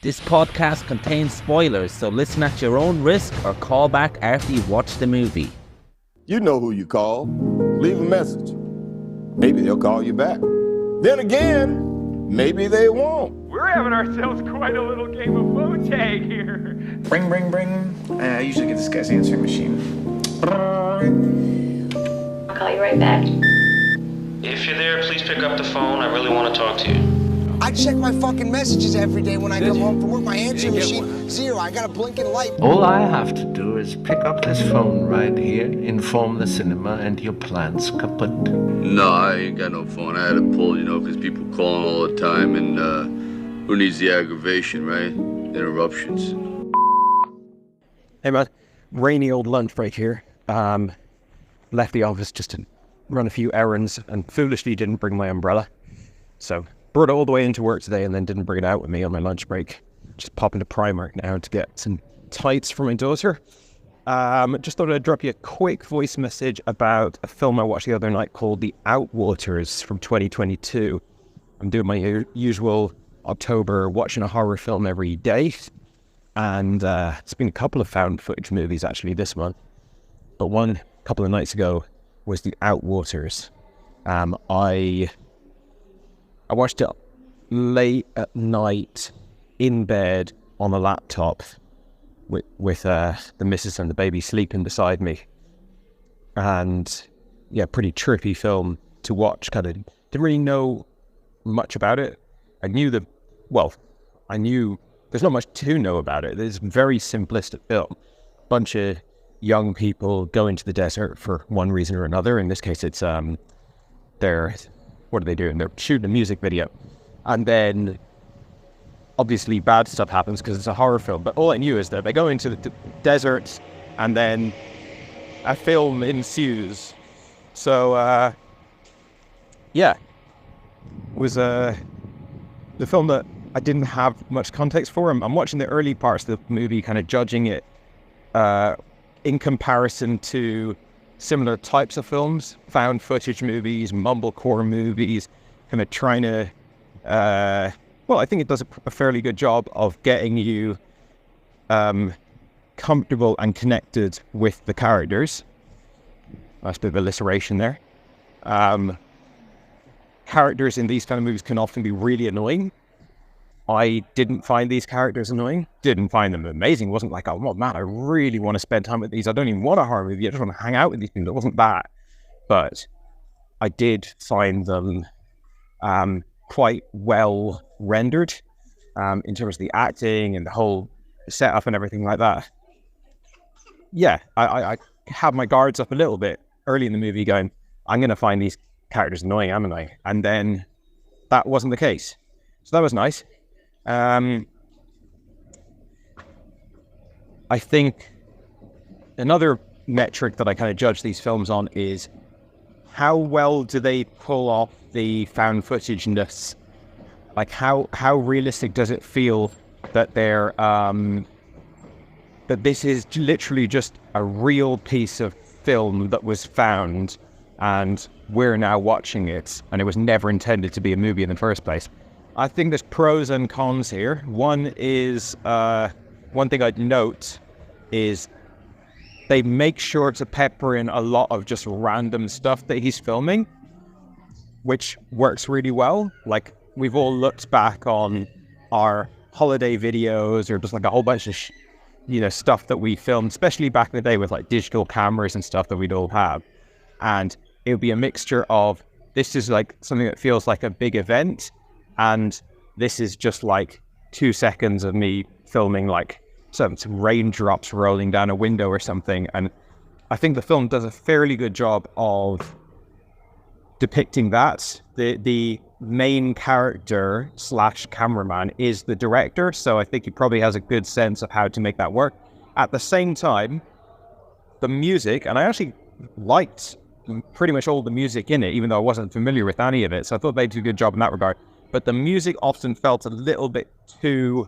This podcast contains spoilers, so listen at your own risk or call back after you've watched the movie. You know who you call. Leave a message. Maybe they'll call you back. Then again, maybe they won't. We're having ourselves quite a little game of phone tag here. Ring, ring, ring. I usually get this guy's answering machine. I'll call you right back. If you're there, please pick up the phone. I really want to talk to you. I check my fucking messages every day when I come home from work. My answering machine, zero. I got a blinking light. All I have to do is pick up this phone right here, inform the cinema, and your plan's kaput. No, I ain't got no phone. I had to pull, because people calling all the time, and who needs the aggravation, right? Interruptions. Hey man, rainy old lunch break here. Left the office just to run a few errands and foolishly didn't bring my umbrella. So brought it all the way into work today and then didn't bring it out with me on my lunch break. Just pop into Primark now to get some tights for my daughter. Just thought I'd drop you a quick voice message about a film I watched the other night called The Outwaters from 2022. I'm doing my usual October watching a horror film every day. And it's been a couple of found footage movies actually this month. But one a couple of nights ago was The Outwaters. I watched it late at night in bed on a laptop with the missus and the baby sleeping beside me. And yeah, pretty trippy film to watch. Kind of didn't really know much about it. I knew there's not much to know about it. It's a very simplistic film. Bunch of young people go into the desert for one reason or another. In this case, it's what are they doing? They're shooting a music video. And then obviously bad stuff happens because it's a horror film. But all I knew is that they go into the desert and then a film ensues. So, it was the film that I didn't have much context for. I'm watching the early parts of the movie, kind of judging it in comparison to similar types of films, found footage movies, mumblecore movies, kind of trying to, I think it does a fairly good job of getting you comfortable and connected with the characters. That's a bit of alliteration there. Characters in these kind of movies can often be really annoying. I didn't find these characters annoying. Didn't find them amazing. It wasn't like, oh man, I really want to spend time with these. I don't even want a horror movie. I just want to hang out with these people. It wasn't that. But I did find them quite well rendered in terms of the acting and the whole setup and everything like that. Yeah, I had my guards up a little bit early in the movie going, I'm going to find these characters annoying, haven't I? And then that wasn't the case. So that was nice. I think another metric that I kind of judge these films on is how well do they pull off the found footage-ness? Like how realistic does it feel that they're that this is literally just a real piece of film that was found and we're now watching it and it was never intended to be a movie in the first place. I think there's pros and cons here. One is, one thing I'd note is they make sure to pepper in a lot of just random stuff that he's filming, which works really well. Like we've all looked back on our holiday videos or just like a whole bunch of, stuff that we filmed, especially back in the day with like digital cameras and stuff that we'd all have. And it would be a mixture of, this is like something that feels like a big event. And this is just like 2 seconds of me filming like some raindrops rolling down a window or something. And I think the film does a fairly good job of depicting that. The main character / cameraman is the director. So I think he probably has a good sense of how to make that work. At the same time, the music, and I actually liked pretty much all the music in it, even though I wasn't familiar with any of it. So I thought they did a good job in that regard. But the music often felt a little bit too,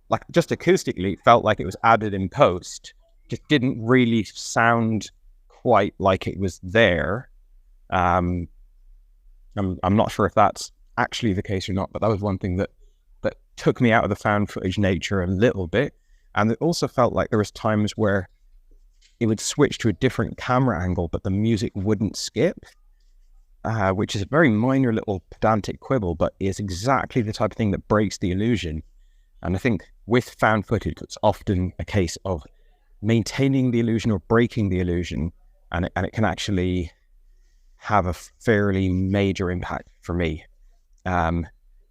like just acoustically, felt like it was added in post. Just didn't really sound quite like it was there. I'm not sure if that's actually the case or not, but that was one thing that took me out of the found footage nature a little bit. And it also felt like there was times where it would switch to a different camera angle, but the music wouldn't skip, which is a very minor little pedantic quibble, but is exactly the type of thing that breaks the illusion. And I think with found footage, it's often a case of maintaining the illusion or breaking the illusion, and it can actually have a fairly major impact for me.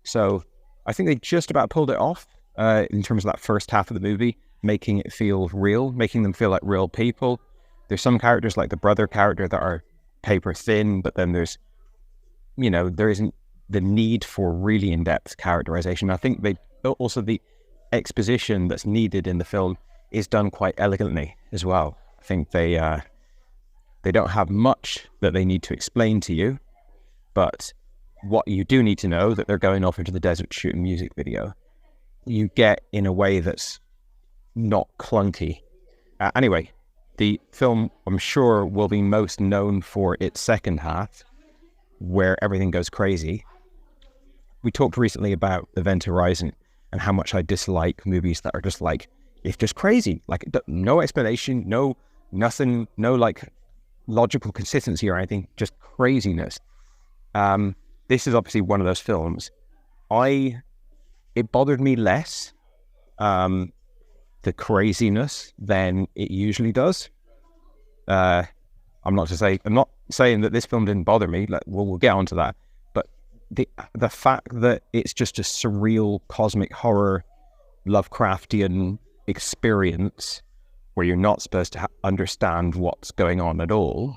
So I think they just about pulled it off in terms of that first half of the movie, making it feel real, making them feel like real people. There's some characters like the brother character that are paper thin, but then there's, there isn't the need for really in-depth characterization. I think the exposition that's needed in the film is done quite elegantly as well. I think they don't have much that they need to explain to you, but what you do need to know, that they're going off into the desert to shoot a music video, you get in a way that's not clunky. Anyway, the film, I'm sure, will be most known for its second half, where everything goes crazy. We talked recently about Event Horizon and how much I dislike movies that are just like, it's just crazy. Like, no explanation, no nothing, no like logical consistency or anything, just craziness. This is obviously one of those films. It bothered me less, the craziness, than it usually does. I'm not saying that this film didn't bother me. We'll get onto that. But the fact that it's just a surreal cosmic horror Lovecraftian experience where you're not supposed to understand what's going on at all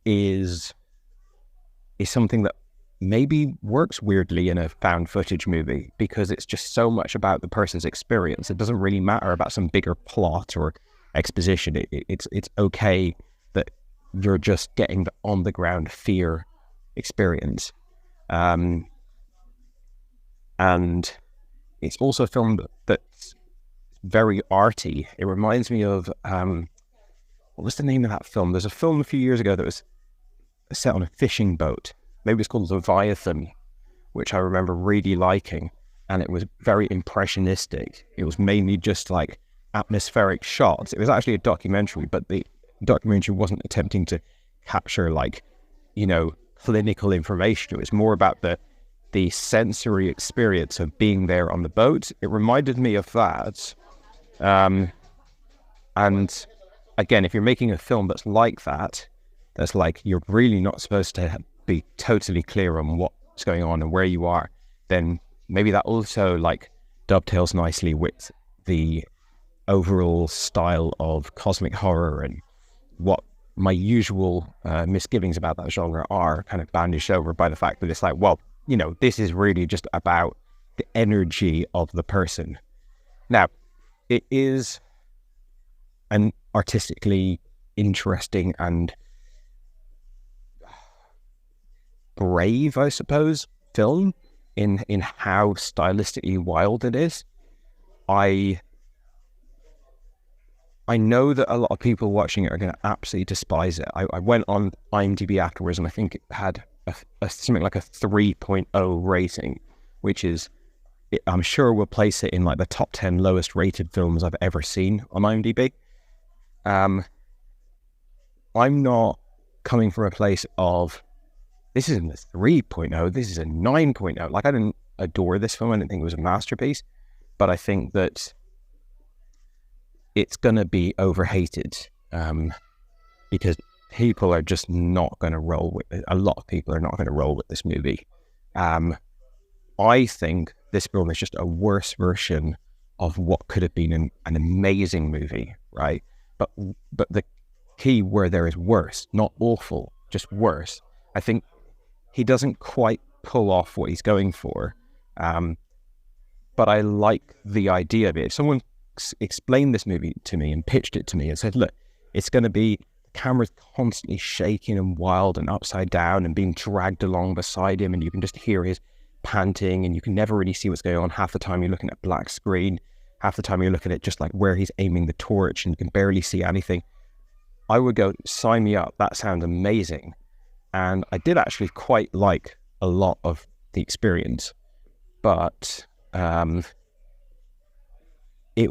is something that maybe works weirdly in a found footage movie, because it's just so much about the person's experience. It doesn't really matter about some bigger plot or exposition. It's okay that you're just getting the on the ground fear experience. And it's also a film that's very arty. It reminds me of what was the name of that film? There's a film a few years ago that was set on a fishing boat. Maybe it's called Leviathan, which I remember really liking, and it was very impressionistic. It was mainly just like atmospheric shots. It was actually a documentary, but the documentary wasn't attempting to capture like, clinical information. It was more about the sensory experience of being there on the boat. It reminded me of that. And again, if you're making a film that's like that, that's like, you're really not supposed to be totally clear on what's going on and where you are, then maybe that also like dovetails nicely with the overall style of cosmic horror, and what my usual misgivings about that genre are kind of bandaged over by the fact that it's like, well, this is really just about the energy of the person. Now, it is an artistically interesting and brave, I suppose, film in how stylistically wild it is. I know that a lot of people watching it are going to absolutely despise it. I went on IMDb afterwards, and I think it had something like a 3.0 rating, which is, I'm sure will place it in like the top 10 lowest rated films I've ever seen on IMDb. I'm not coming from a place of, this isn't a 3.0, this is a 9.0. Like, I didn't adore this film. I didn't think it was a masterpiece, but I think that it's going to be overhated because people are just not going to roll with it. A lot of people are not going to roll with this movie. I think this film is just a worse version of what could have been an amazing movie, right? But the key word there is worse, not awful, just worse. I think he doesn't quite pull off what he's going for, but I like the idea of it. If someone explained this movie to me and pitched it to me and said, look, it's going to be, the camera's constantly shaking and wild and upside down and being dragged along beside him, and you can just hear his panting, and you can never really see what's going on. Half the time you're looking at black screen, half the time you're looking at just like where he's aiming the torch, and you can barely see anything. I would go, sign me up, that sounds amazing. And I did actually quite like a lot of the experience, but it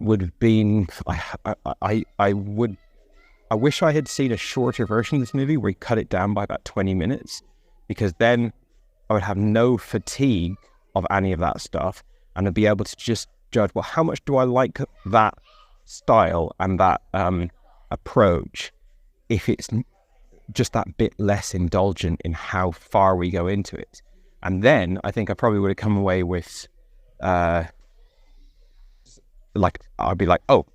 would have been, I wish I had seen a shorter version of this movie where he cut it down by about 20 minutes, because then I would have no fatigue of any of that stuff, and I'd be able to just judge, well, how much do I like that style and that approach if it's just that bit less indulgent in how far we go into it. And then I think I probably would have come away with like, I'd be like, oh,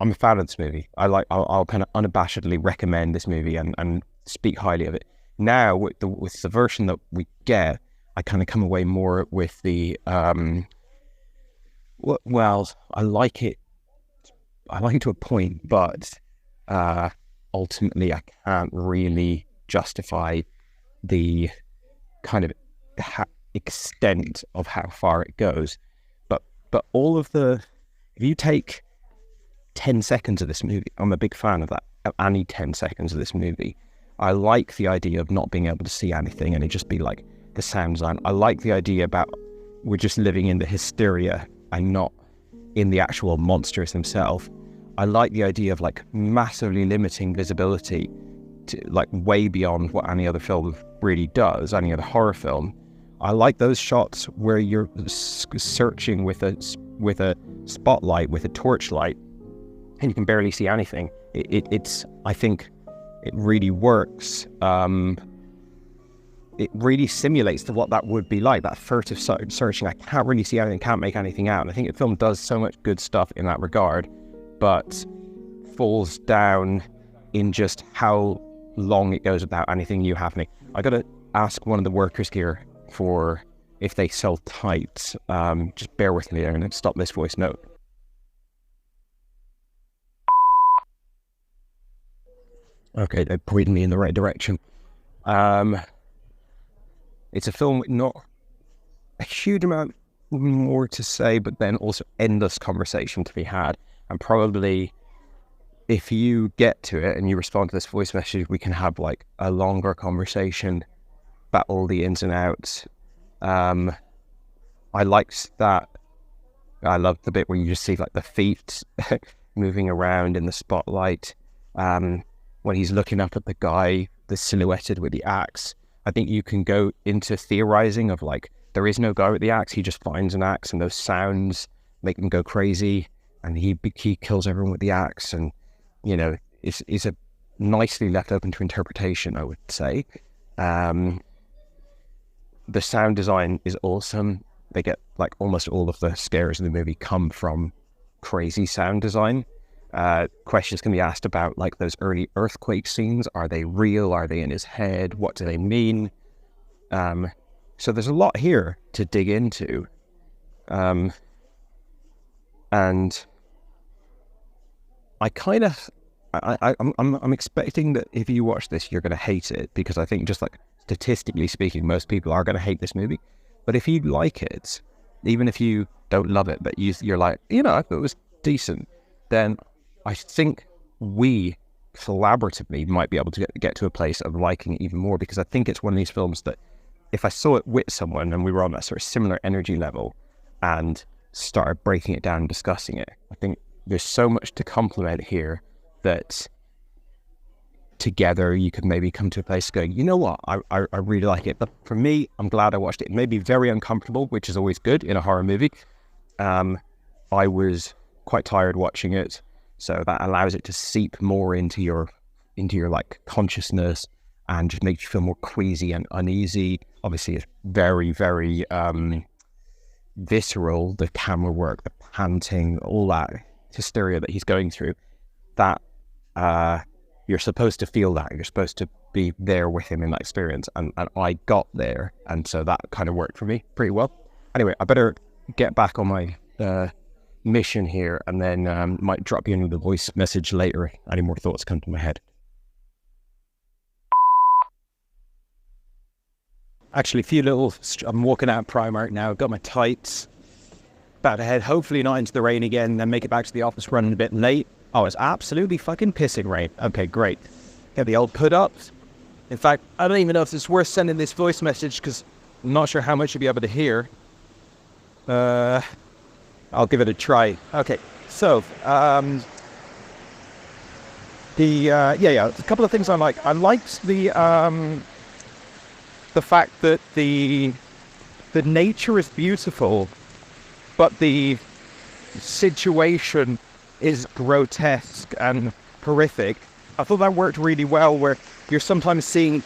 I'm a fan of this movie. I'll kind of unabashedly recommend this movie and speak highly of it. Now with the version that we get, I kind of come away more with the well, I like it to a point, but ultimately I can't really justify the kind of extent of how far it goes. But all of the, if you take 10 seconds of this movie, I'm a big fan of that, of any 10 seconds of this movie. I like the idea of not being able to see anything and it just be like the sound design. I like the idea about we're just living in the hysteria and not in the actual monsters themselves. I like the idea of like massively limiting visibility to like way beyond what any other film really does, any other horror film. I like those shots where you're searching with a spotlight, with a torchlight, and you can barely see anything. It's I think it really works. It really simulates to what that would be like, that furtive searching. I can't really see anything, can't make anything out. And I think the film does so much good stuff in that regard, but falls down in just how long it goes without anything new happening. I got to ask one of the workers here for if they sell tights. Just bear with me there and stop this voice note. Okay, they pointed me in the right direction. It's a film with not a huge amount more to say, but then also endless conversation to be had. And probably if you get to it and you respond to this voice message, we can have like a longer conversation about all the ins and outs. I liked that. I love the bit where you just see like the feet moving around in the spotlight. When he's looking up at the guy that's silhouetted with the axe, I think you can go into theorizing of like, there is no guy with the axe, he just finds an axe and those sounds make him go crazy and he kills everyone with the axe, and you know, it's a nicely left open to interpretation, I would say. The sound design is awesome. They get like almost all of the scares in the movie come from crazy sound design. Questions can be asked about like those early earthquake scenes. Are they real? Are they in his head? What do they mean? So there's a lot here to dig into. And I kind of, I'm expecting that if you watch this, you're going to hate it, because I think just like statistically speaking, most people are going to hate this movie. But if you like it, even if you don't love it, but you're like, you know, if it was decent, then I think we collaboratively might be able to get to a place of liking it even more, because I think it's one of these films that if I saw it with someone and we were on that sort of similar energy level and started breaking it down and discussing it, I think there's so much to compliment here that together you could maybe come to a place going, you know what, I really like it. But for me, I'm glad I watched it. It may be very uncomfortable, which is always good in a horror movie. I was quite tired watching it, so that allows it to seep more into your like consciousness and just makes you feel more queasy and uneasy. Obviously, it's very, very visceral, the camera work, the panting, all that hysteria that he's going through. That you're supposed to feel that. You're supposed to be there with him in that experience. And I got there, and so that kind of worked for me pretty well. Anyway, I better get back on my mission here, and then might drop you another voice message later. Any more thoughts come to my head. Actually, a few little, I'm walking out of Primark now, I've got my tights, about to head hopefully not into the rain again, then make it back to the office running a bit late. Oh, it's absolutely fucking pissing rain. Okay, great. Get the old put ups. In fact, I don't even know if it's worth sending this voice message, because I'm not sure how much you'll be able to hear. I'll give it a try. Okay, so a couple of things I like. I liked the fact that the nature is beautiful, but the situation is grotesque and horrific. I thought that worked really well, where you're sometimes seeing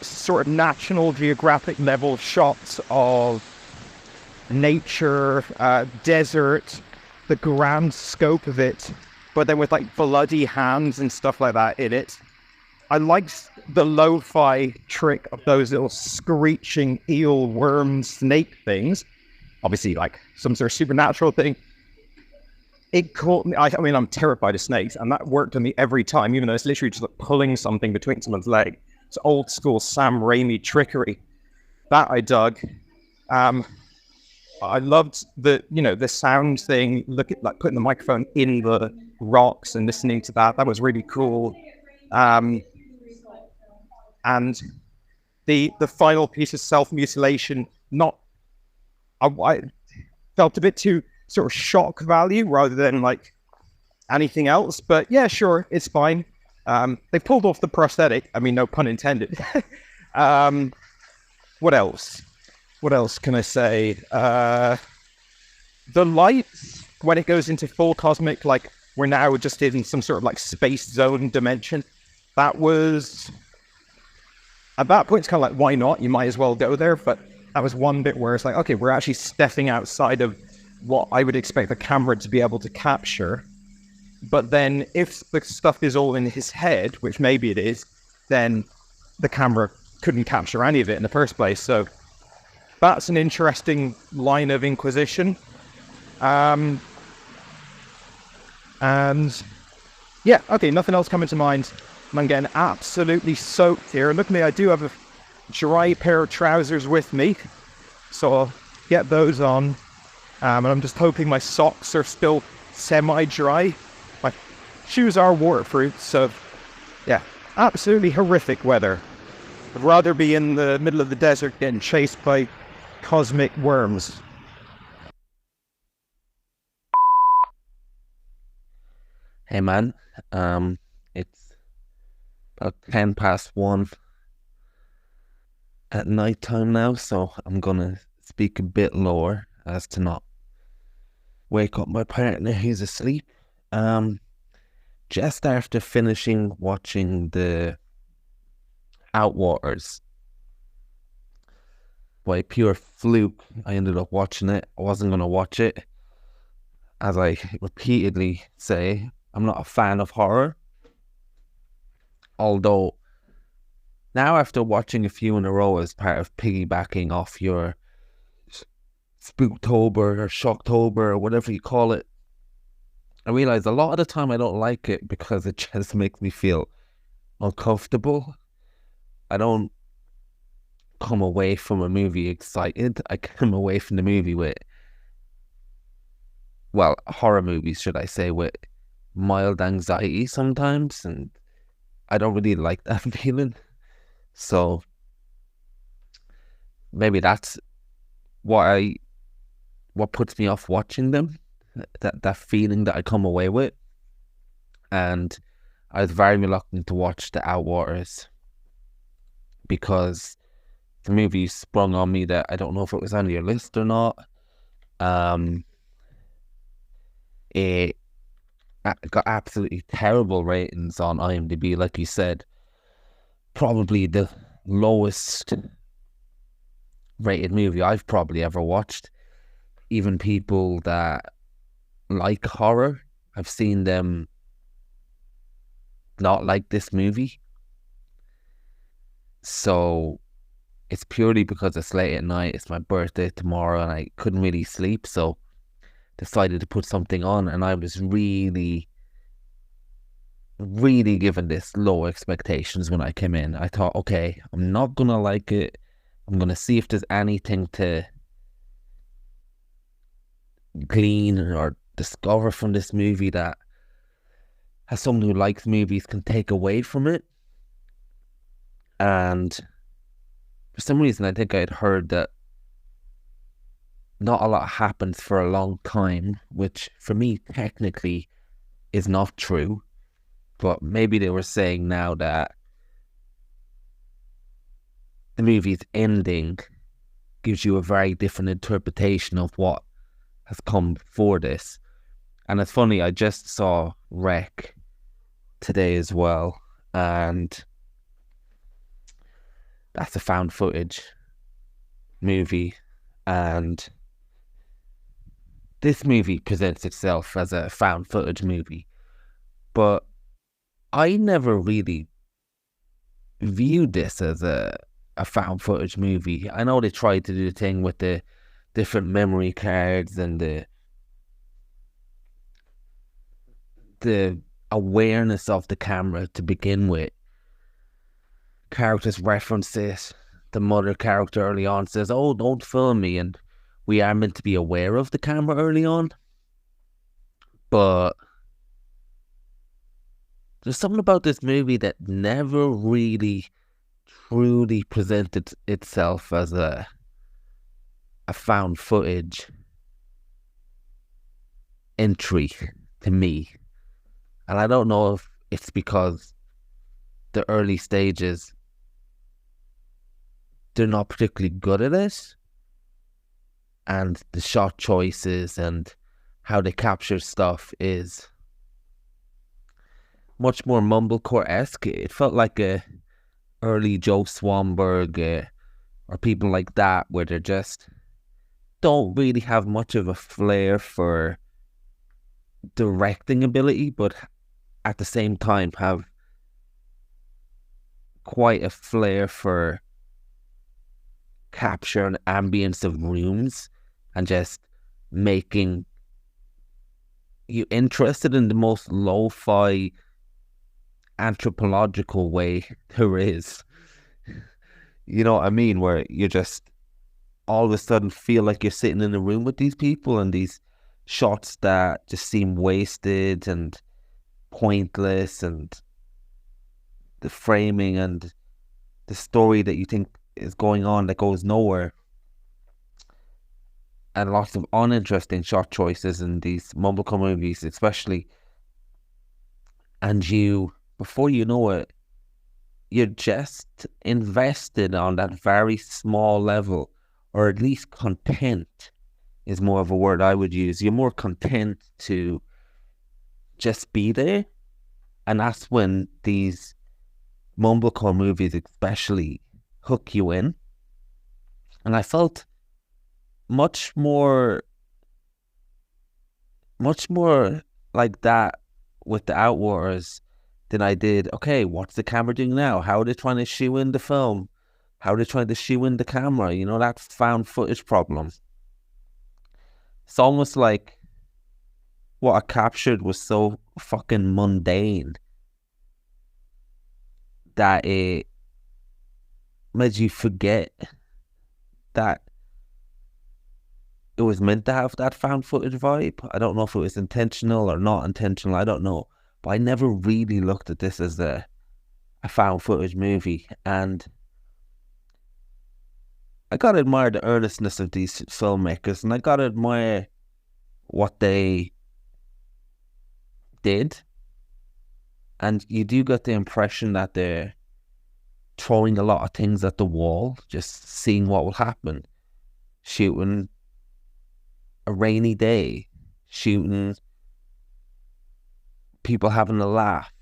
sort of National Geographic level shots of nature, desert, the grand scope of it, but then with like bloody hands and stuff like that in it. I liked the lo-fi trick of those little screeching eel, worm, snake things. Obviously, like some sort of supernatural thing. It caught me. I mean, I'm terrified of snakes, and that worked on me every time, even though it's literally just like pulling something between someone's leg. It's old school Sam Raimi trickery. That I dug. I loved the sound thing. Look at like putting the microphone in the rocks and listening to that. That was really cool. And the final piece of self-mutilation, I felt a bit too sort of shock value rather than like anything else. But yeah, sure, it's fine. They pulled off the prosthetic. I mean, no pun intended. What else? What else can I say? The lights, when it goes into full cosmic, like we're now just in some sort of like space zone dimension. That was, at that point, it's kind of like, why not? You might as well go there. But that was one bit where it's like, okay, we're actually stepping outside of what I would expect the camera to be able to capture. But then if the stuff is all in his head, which maybe it is, then the camera couldn't capture any of it in the first place. So that's an interesting line of inquisition. And yeah, okay, nothing else coming to mind. I'm getting absolutely soaked here. Look at me, I do have a dry pair of trousers with me, so I'll get those on. And I'm just hoping my socks are still semi-dry. My shoes are waterproof, so yeah, absolutely horrific weather. I'd rather be in the middle of the desert getting chased by cosmic worms. Hey man, it's about 1:10 at night time now, so I'm gonna speak a bit lower as to not wake up my partner who's asleep. Just after finishing watching the Outwaters, by pure fluke, I ended up watching it. I wasn't going to watch it. As I repeatedly say, I'm not a fan of horror. Although, now after watching a few in a row as part of piggybacking off your Spooktober or Shocktober or whatever you call it, I realize a lot of the time I don't like it because it just makes me feel uncomfortable. I don't come away from a movie excited. I come away from the movie with, well, horror movies, should I say, with mild anxiety sometimes, and I don't really like that feeling. So maybe that's what puts me off watching them, that feeling that I come away with. And I was very reluctant to watch the Outwaters because the movie sprung on me that I don't know if it was on your list or not. It got absolutely terrible ratings on IMDb, like you said. Probably the lowest rated movie I've probably ever watched. Even people that like horror, I've seen them not like this movie. So it's purely because it's late at night. It's my birthday tomorrow and I couldn't really sleep, so decided to put something on, and I was really given this low expectations when I came in. I thought, okay, I'm not gonna like it. I'm gonna see if there's anything to glean or discover from this movie that, as someone who likes movies, can take away from it. And for some reason, I think I had heard that not a lot happens for a long time, which for me technically is not true. But maybe they were saying now that the movie's ending gives you a very different interpretation of what has come before this. And it's funny, I just saw Wreck today as well, and that's a found footage movie, and this movie presents itself as a found footage movie, but I never really viewed this as a found footage movie. I know they tried to do the thing with the different memory cards and the awareness of the camera to begin with. Characters reference it. The mother character early on says, "Oh, don't film me," and we are meant to be aware of the camera early on. But there's something about this movie that never really truly presented itself as a found footage entry to me. And I don't know if it's because the early stages, they're not particularly good at it, and the shot choices and how they capture stuff is much more mumblecore-esque. It felt like a early Joe Swanberg or people like that, where they just don't really have much of a flair for directing ability, but at the same time have quite a flair for capture and ambience of rooms and just making you interested in the most lo-fi anthropological way there is. You know what I mean? Where you just all of a sudden feel like you're sitting in a room with these people, and these shots that just seem wasted and pointless, and the framing and the story that you think is going on that goes nowhere, and lots of uninteresting shot choices in these mumblecore movies especially. And you, before you know it, you're just invested on that very small level, or at least content is more of a word I would use. You're more content to just be there. And that's when these mumblecore movies especially hook you in. And I felt much more like that with the Outwaters than I did, okay, what's the camera doing now? How are they trying to shoe in the film? How are they trying to shoe in the camera? You know, that found footage problem. It's almost like what I captured was so fucking mundane that it made you forget that it was meant to have that found footage vibe. I don't know if it was intentional or not intentional, I don't know. But I never really looked at this as a found footage movie. And I gotta admire the earnestness of these filmmakers, and I gotta admire what they did. And you do get the impression that they're throwing a lot of things at the wall, just seeing what will happen. Shooting a rainy day, shooting people having a laugh,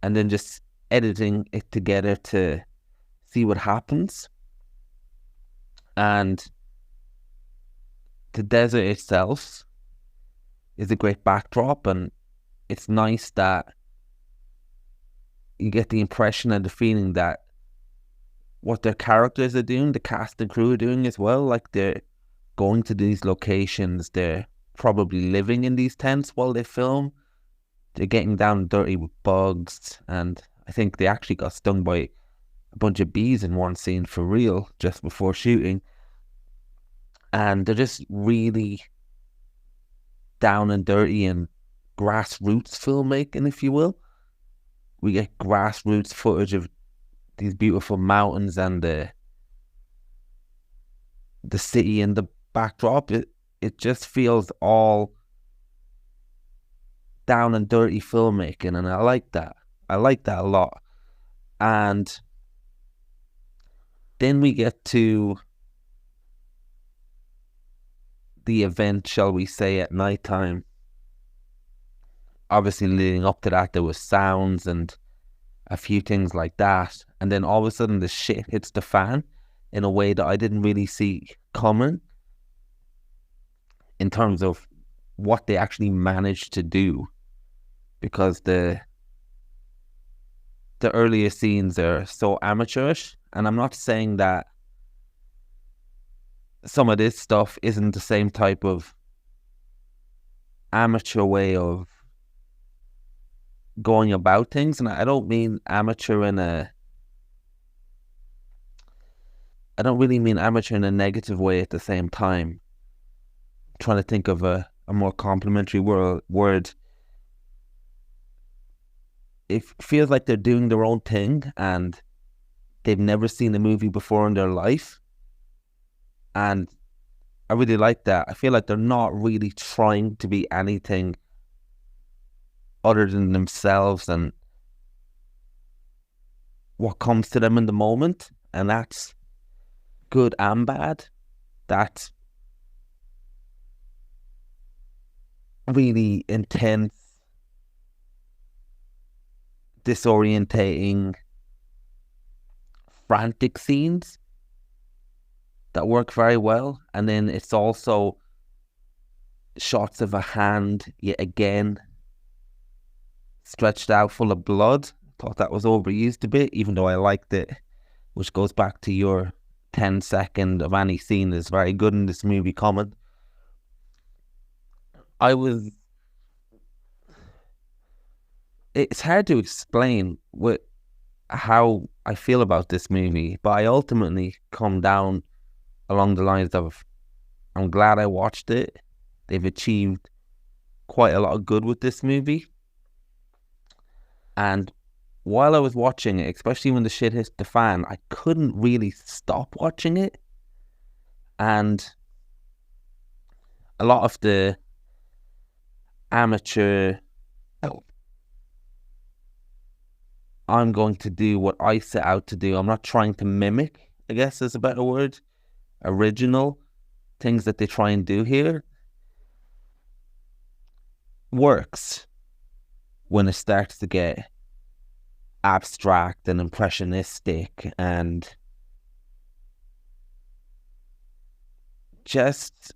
and then just editing it together to see what happens. And the desert itself is a great backdrop, and it's nice that you get the impression and the feeling that what their characters are doing, the cast and crew are doing as well. Like, they're going to these locations, they're probably living in these tents while they film. They're getting down and dirty with bugs, and I think they actually got stung by a bunch of bees in one scene for real just before shooting. And they're just really down and dirty and grassroots filmmaking, if you will. We get grassroots footage of these beautiful mountains and the city in the backdrop, it just feels all down and dirty filmmaking, and I like that. I like that a lot. And then we get to the event, shall we say, at nighttime. Obviously, leading up to that, there was sounds and a few things like that. And then all of a sudden, the shit hits the fan in a way that I didn't really see coming in terms of what they actually managed to do. Because the earlier scenes are so amateurish. And I'm not saying that some of this stuff isn't the same type of amateur way of going about things. And I don't mean amateur in a... I don't really mean amateur in a negative way at the same time. I'm trying to think of a more complimentary word. It feels like they're doing their own thing and they've never seen a movie before in their life. And I really like that. I feel like they're not really trying to be anything other than themselves and what comes to them in the moment. And that's good and bad. That's really intense, disorientating, frantic scenes that work very well. And then it's also shots of a hand, yet again, stretched out full of blood. Thought that was overused a bit, even though I liked it, which goes back to your 10-second of any scene is very good in this movie comment. It's hard to explain how I feel about this movie, but I ultimately come down along the lines of I'm glad I watched it. They've achieved quite a lot of good with this movie. And while I was watching it, especially when the shit hit the fan, I couldn't really stop watching it. And a lot of the amateur, I'm going to do what I set out to do. I'm not trying to mimic, I guess is a better word, original things that they try and do here. Works when it starts to get abstract and impressionistic and just,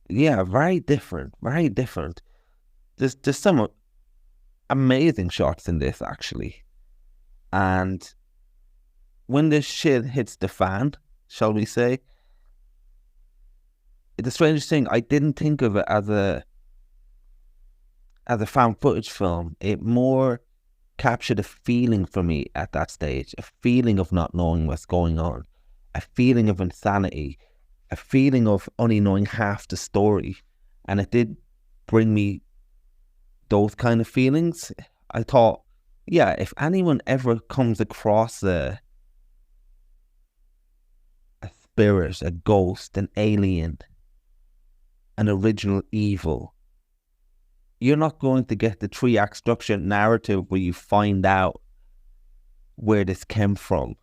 yeah, very different. There's some amazing shots in this, actually. And when this shit hits the fan, shall we say, the strangest thing, I didn't think of it as a found footage film. It more captured a feeling for me at that stage, a feeling of not knowing what's going on, a feeling of insanity, a feeling of only knowing half the story. And it did bring me those kind of feelings. I thought, yeah, if anyone ever comes across a spirit, a ghost, an alien, an original evil, you're not going to get the 3-act structure narrative where you find out where this came from.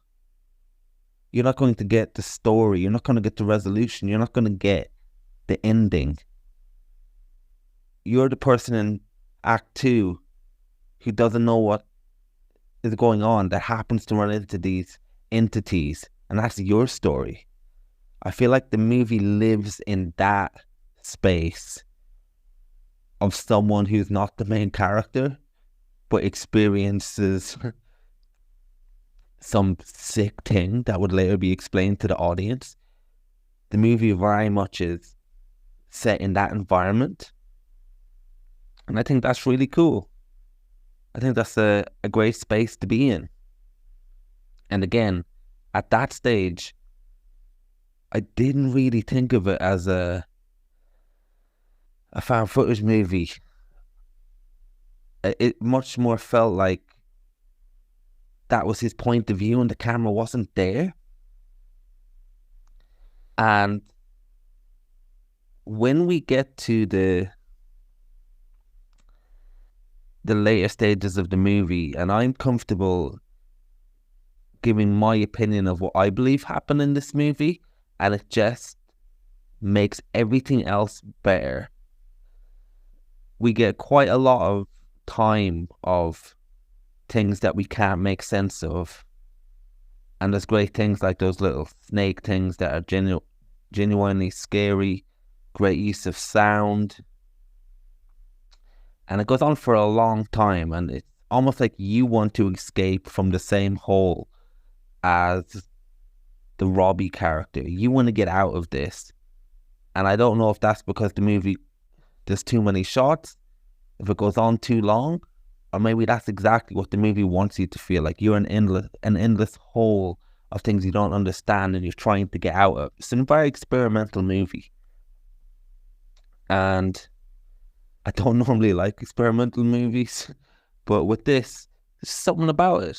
You're not going to get the story. You're not going to get the resolution. You're not going to get the ending. You're the person in Act 2 who doesn't know what is going on, that happens to run into these entities, and that's your story. I feel like the movie lives in that space of someone who's not the main character, but experiences some sick thing that would later be explained to the audience. The movie very much is set in that environment. And I think that's really cool. I think that's a great space to be in. And again, at that stage, I didn't really think of it as a found footage movie. It much more felt like that was his point of view and the camera wasn't there. And when we get to the later stages of the movie, and I'm comfortable giving my opinion of what I believe happened in this movie, and it just makes everything else better. We get quite a lot of time of things that we can't make sense of, and there's great things like those little snake things that are genuinely scary, great use of sound, and it goes on for a long time, and it's almost like you want to escape from the same hole as the Robbie character. You want to get out of this, and I don't know if that's because the movie, there's too many shots, if it goes on too long, or maybe that's exactly what the movie wants you to feel like. You're an endless hole of things you don't understand and you're trying to get out of. It's a very experimental movie, and I don't normally like experimental movies, but with this, there's something about it.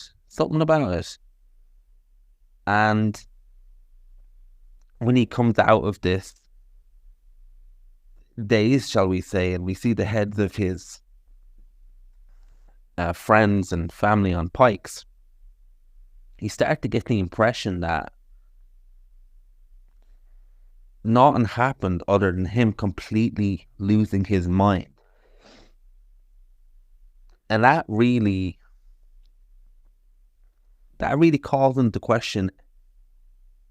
And when he comes out of this daze, shall we say, and we see the heads of his friends and family on pikes, you start to get the impression that nothing happened other than him completely losing his mind. And that really calls into question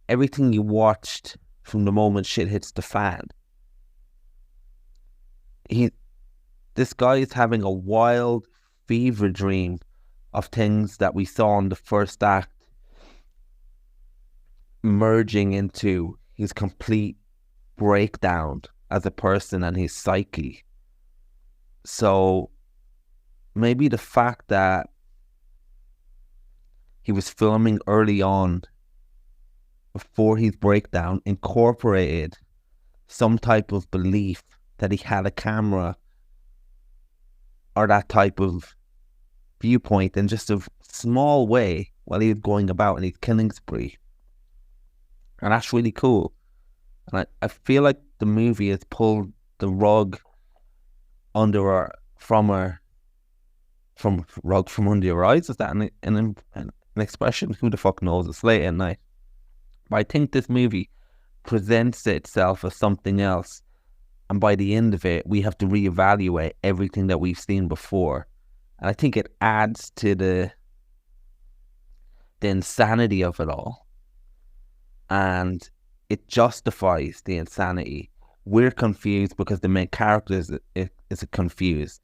everything you watched from the moment shit hits the fan. This guy is having a wild fever dream of things that we saw in the first act merging into his complete breakdown as a person and his psyche. So maybe the fact that he was filming early on before his breakdown incorporated some type of belief that he had a camera or that type of viewpoint in just a small way while he was going about in his killing spree. And that's really cool. And I feel like the movie has pulled the rug from under your eyes. Is that an expression? Who the fuck knows? It's late at night. But I think this movie presents itself as something else, and by the end of it, we have to reevaluate everything that we've seen before. And I think it adds to the insanity of it all. And it justifies the insanity. We're confused because the main character is confused.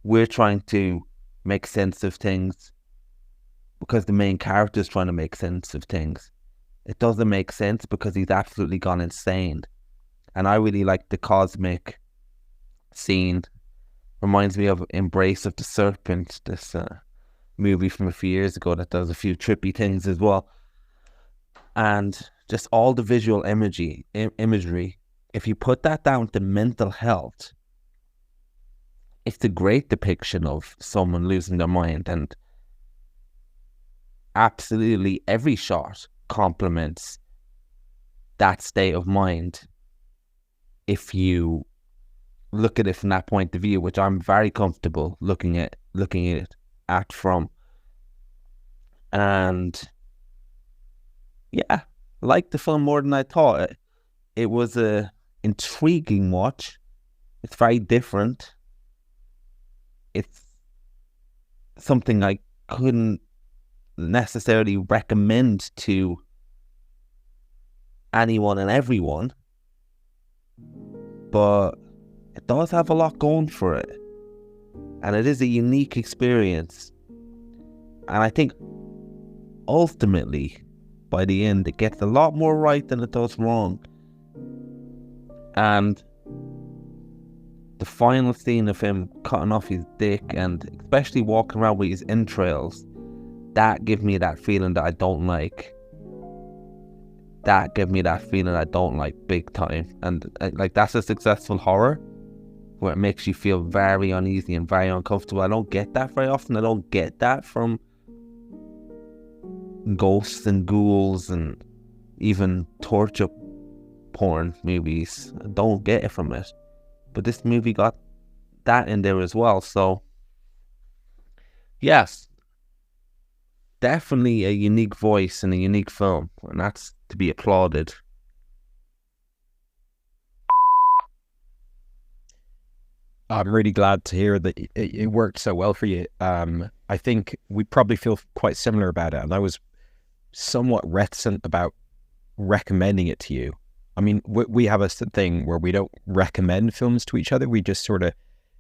We're trying to make sense of things because the main character is trying to make sense of things. It doesn't make sense because he's absolutely gone insane. And I really like the cosmic scene. Reminds me of Embrace of the Serpent, this movie from a few years ago that does a few trippy things as well. And just all the visual imagery, if you put that down to mental health, it's a great depiction of someone losing their mind, and absolutely every shot complements that state of mind if you look at it from that point of view, which I'm very comfortable looking at it from. And yeah, I liked the film more than I thought. It was a intriguing watch. It's very different. It's something I couldn't necessarily recommend to anyone and everyone, but it does have a lot going for it, and it is a unique experience. And I think ultimately, by the end, it gets a lot more right than it does wrong. And the final scene of him cutting off his dick and especially walking around with his entrails, that gives me that feeling that I don't like. That gives me that feeling I don't like big time. And like, that's a successful horror where it makes you feel very uneasy and very uncomfortable. I don't get that very often. I don't get that from ghosts and ghouls and even torture porn movies don't get it from it. But this movie got that in there as well. So, yes, definitely a unique voice and a unique film. And that's to be applauded. I'm really glad to hear that it worked so well for you. I think we probably feel quite similar about it. And I was somewhat reticent about recommending it to you. I mean, we have a thing where we don't recommend films to each other. We just sort of,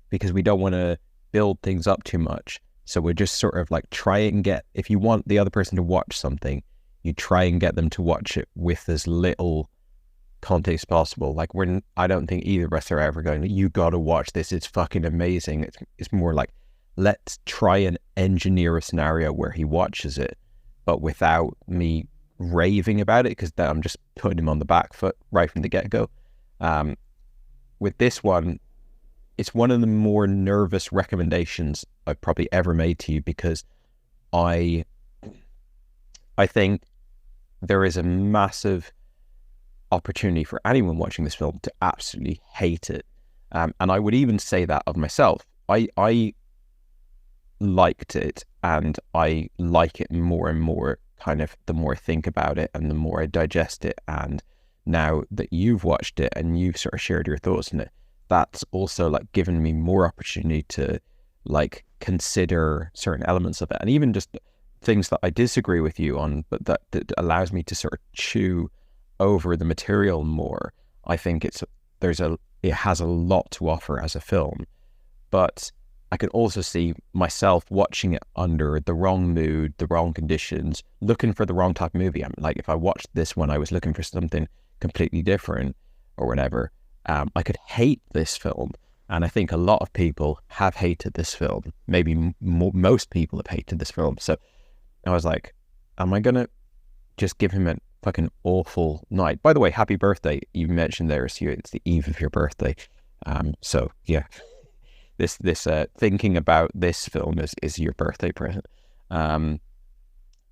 because we don't want to build things up too much. So we just sort of like try and get, if you want the other person to watch something, you try and get them to watch it with as little context possible. Like I don't think either of us are ever going, you got to watch this, it's fucking amazing. It's more like, let's try and engineer a scenario where he watches it, but without me raving about it, because I'm just putting him on the back foot right from the get-go. With this one, it's one of the more nervous recommendations I've probably ever made to you, because I think there is a massive opportunity for anyone watching this film to absolutely hate it. And I would even say that of myself. I liked it, and I like it more and more, kind of the more I think about it and the more I digest it. And now that you've watched it and you've sort of shared your thoughts on it, that's also like given me more opportunity to like consider certain elements of it, and even just things that I disagree with you on, but that allows me to sort of chew over the material more. I think it has a lot to offer as a film, but I can also see myself watching it under the wrong mood, the wrong conditions, looking for the wrong type of movie. I'm like, if I watched this one, I was looking for something completely different or whatever. I could hate this film, and I think a lot of people have hated this film. Maybe most people have hated this film. So I was like, am I gonna just give him a fucking awful night? By the way, happy birthday! You mentioned there, so it's the eve of your birthday. So yeah, this thinking about this film is your birthday present. But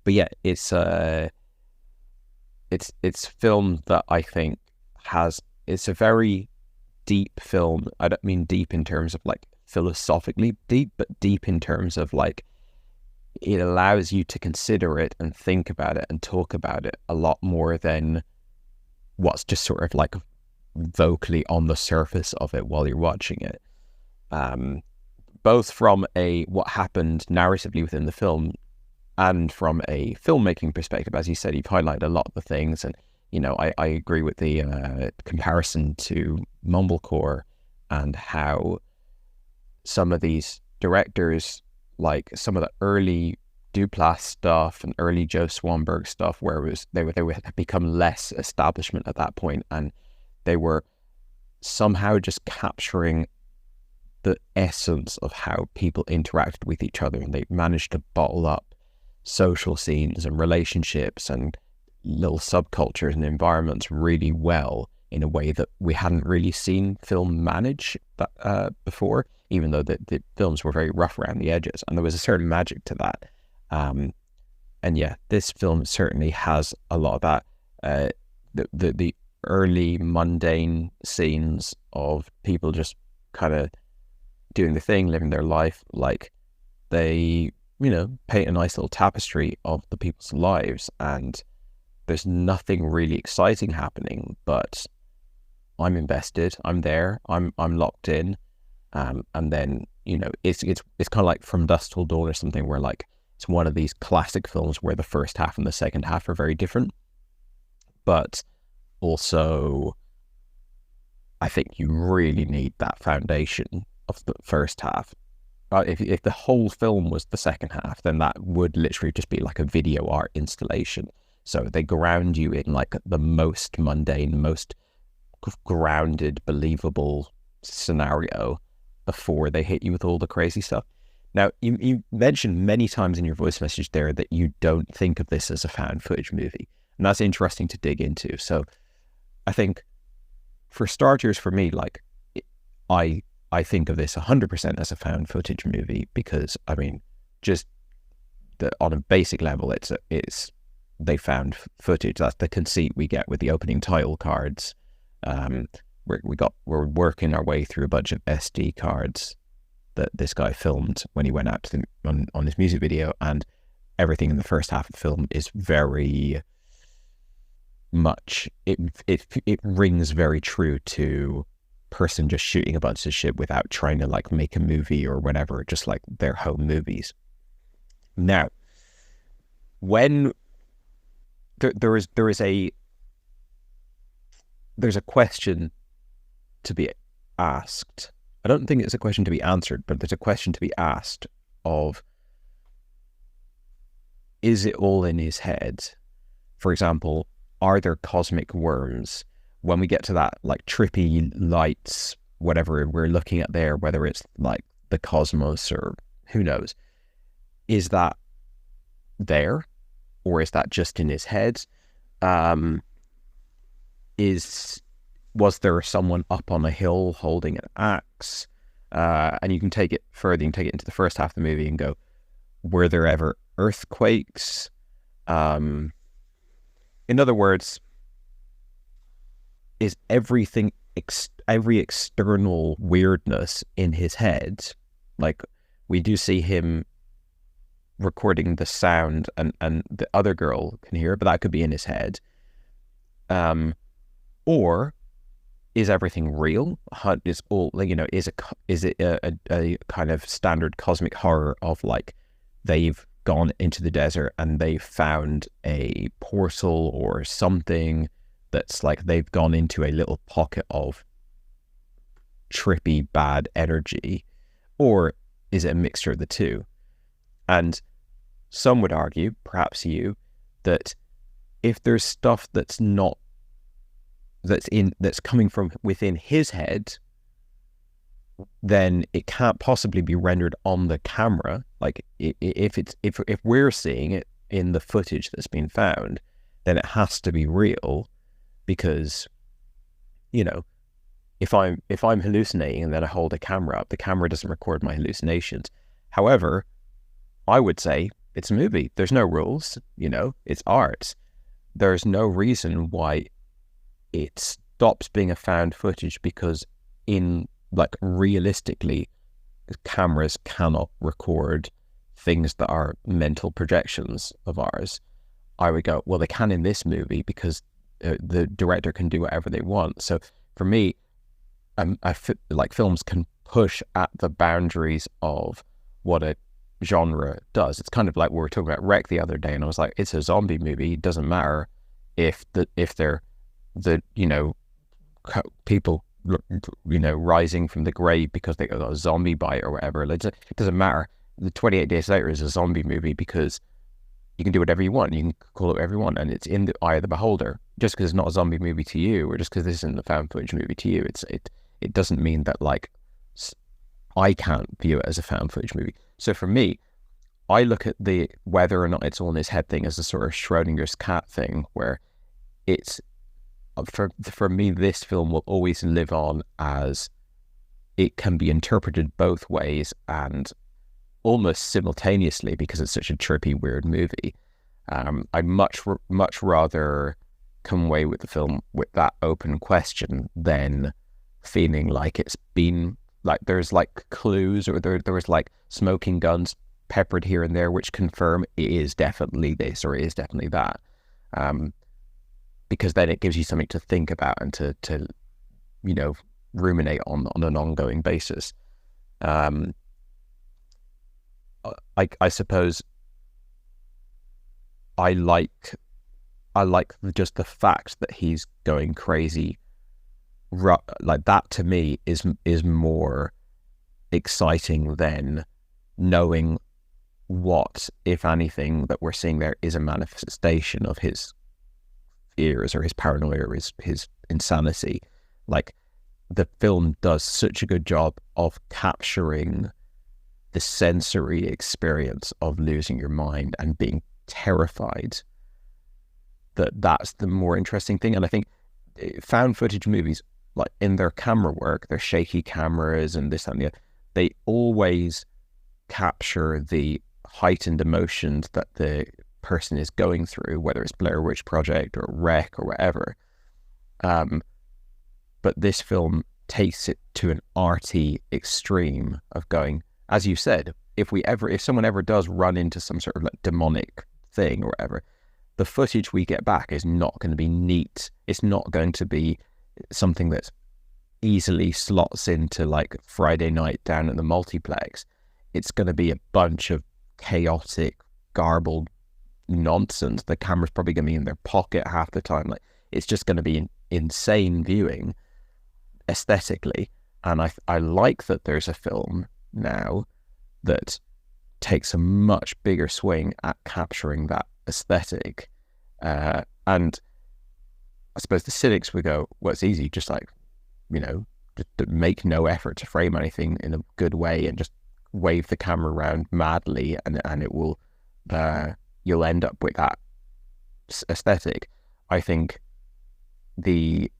yeah, it's film that I think it's a very deep film. I don't mean deep in terms of like philosophically deep, but deep in terms of like, it allows you to consider it and think about it and talk about it a lot more than what's just sort of like vocally on the surface of it while you're watching it. Both from what happened narratively within the film and from a filmmaking perspective. As you said, you've highlighted a lot of the things, and you know, I agree with the comparison to Mumblecore and how some of these directors, like some of the early Duplass stuff and early Joe Swanberg stuff, where they had become less establishment at that point, and they were somehow just capturing the essence of how people interacted with each other, and they managed to bottle up social scenes and relationships and little subcultures and environments really well, in a way that we hadn't really seen film manage that before, even though the films were very rough around the edges, and there was a certain magic to that. And yeah, this film certainly has a lot of that. The early mundane scenes of people just kind of doing the thing, living their life, like they, you know, paint a nice little tapestry of the people's lives, and there's nothing really exciting happening, but I'm invested, I'm there, I'm locked in. And then, you know, it's kind of like From Dusk Till Dawn or something, where like it's one of these classic films where the first half and the second half are very different, but also I think you really need that foundation of the first half. If the whole film was the second half, then that would literally just be like a video art installation. So they ground you in like the most mundane, most grounded, believable scenario before they hit you with all the crazy stuff. Now, you mentioned many times in your voice message there that you don't think of this as a found footage movie, and that's interesting to dig into. So I think, for starters, for me, like, I think of this 100% as a found footage movie, because I mean, just on a basic level, it's they found footage. That's the conceit we get with the opening title cards, We're working our way through a bunch of SD cards that this guy filmed when he went out to on his music video, and everything in the first half of the film is very much it rings very true to person just shooting a bunch of shit without trying to like make a movie or whatever, just like their home movies. Now, when there's a question to be asked. I don't think it's a question to be answered, but there's a question to be asked of, is it all in his head? For example, are there cosmic worms? When we get to that like trippy lights, whatever we're looking at there, whether it's like the cosmos or who knows, is that there, or is that just in his head? Was there someone up on a hill holding an axe? And you can take it further, you can take it into the first half of the movie and go, were there ever earthquakes? In other words, is everything, every external weirdness in his head, like we do see him recording the sound and the other girl can hear it, but that could be in his head. Or is everything real? Is all, you know, is it a kind of standard cosmic horror of like they've gone into the desert and they've found a portal or something that's like they've gone into a little pocket of trippy bad energy? Or is it a mixture of the two? And some would argue, perhaps you, that if there's stuff that's coming from within his head, then it can't possibly be rendered on the camera. Like if we're seeing it in the footage that's been found, then it has to be real, because, you know, if I'm hallucinating and then I hold a camera up, the camera doesn't record my hallucinations. However, I would say it's a movie. There's no rules, you know, it's art. There's no reason why it stops being a found footage, because in like realistically, cameras cannot record things that are mental projections of ours. I would go, well, they can in this movie because the director can do whatever they want. So for me, like films can push at the boundaries of what a genre does. It's kind of like we were talking about Wreck the other day, and I was like, it's a zombie movie. It doesn't matter if they're you know, people, you know, rising from the grave because they got a zombie bite or whatever. It doesn't matter. The 28 Days Later is a zombie movie because you can do whatever you want. You can call it whatever you want, and it's in the eye of the beholder. Just because it's not a zombie movie to you, or just because this isn't a found footage movie to you, it doesn't mean that like I can't view it as a found footage movie. So for me, I look at the whether or not it's all in his head thing as a sort of Schrodinger's cat thing, where it's, for me, this film will always live on as it can be interpreted both ways and almost simultaneously, because it's such a trippy, weird movie. I'd much rather come away with the film with that open question than feeling like it's been like there's like clues, or there was like smoking guns peppered here and there which confirm it is definitely this or it is definitely that. Because then it gives you something to think about and to you know, ruminate on an ongoing basis. I suppose I like just the fact that he's going crazy. Like that to me is more exciting than knowing what, if anything, that we're seeing there is a manifestation of his fears or his paranoia or his insanity. Like, the film does such a good job of capturing the sensory experience of losing your mind and being terrified, that's the more interesting thing. And I think found footage movies, like in their camera work, their shaky cameras and this and the other, they always capture the heightened emotions that the person is going through, whether it's Blair Witch Project or Wreck or whatever. but this film takes it to an arty extreme of going, as you said, if someone ever does run into some sort of like demonic thing or whatever, the footage we get back is not going to be neat. It's not going to be something that easily slots into like Friday night down at the multiplex. It's going to be a bunch of chaotic, garbled nonsense. The camera's probably going to be in their pocket half the time. Like, it's just going to be insane viewing aesthetically. And I like that there's a film now that takes a much bigger swing at capturing that aesthetic. And I suppose the cynics would go, well, it's easy, just like, just make no effort to frame anything in a good way and just wave the camera around madly, and it will, you'll end up with that aesthetic. I think the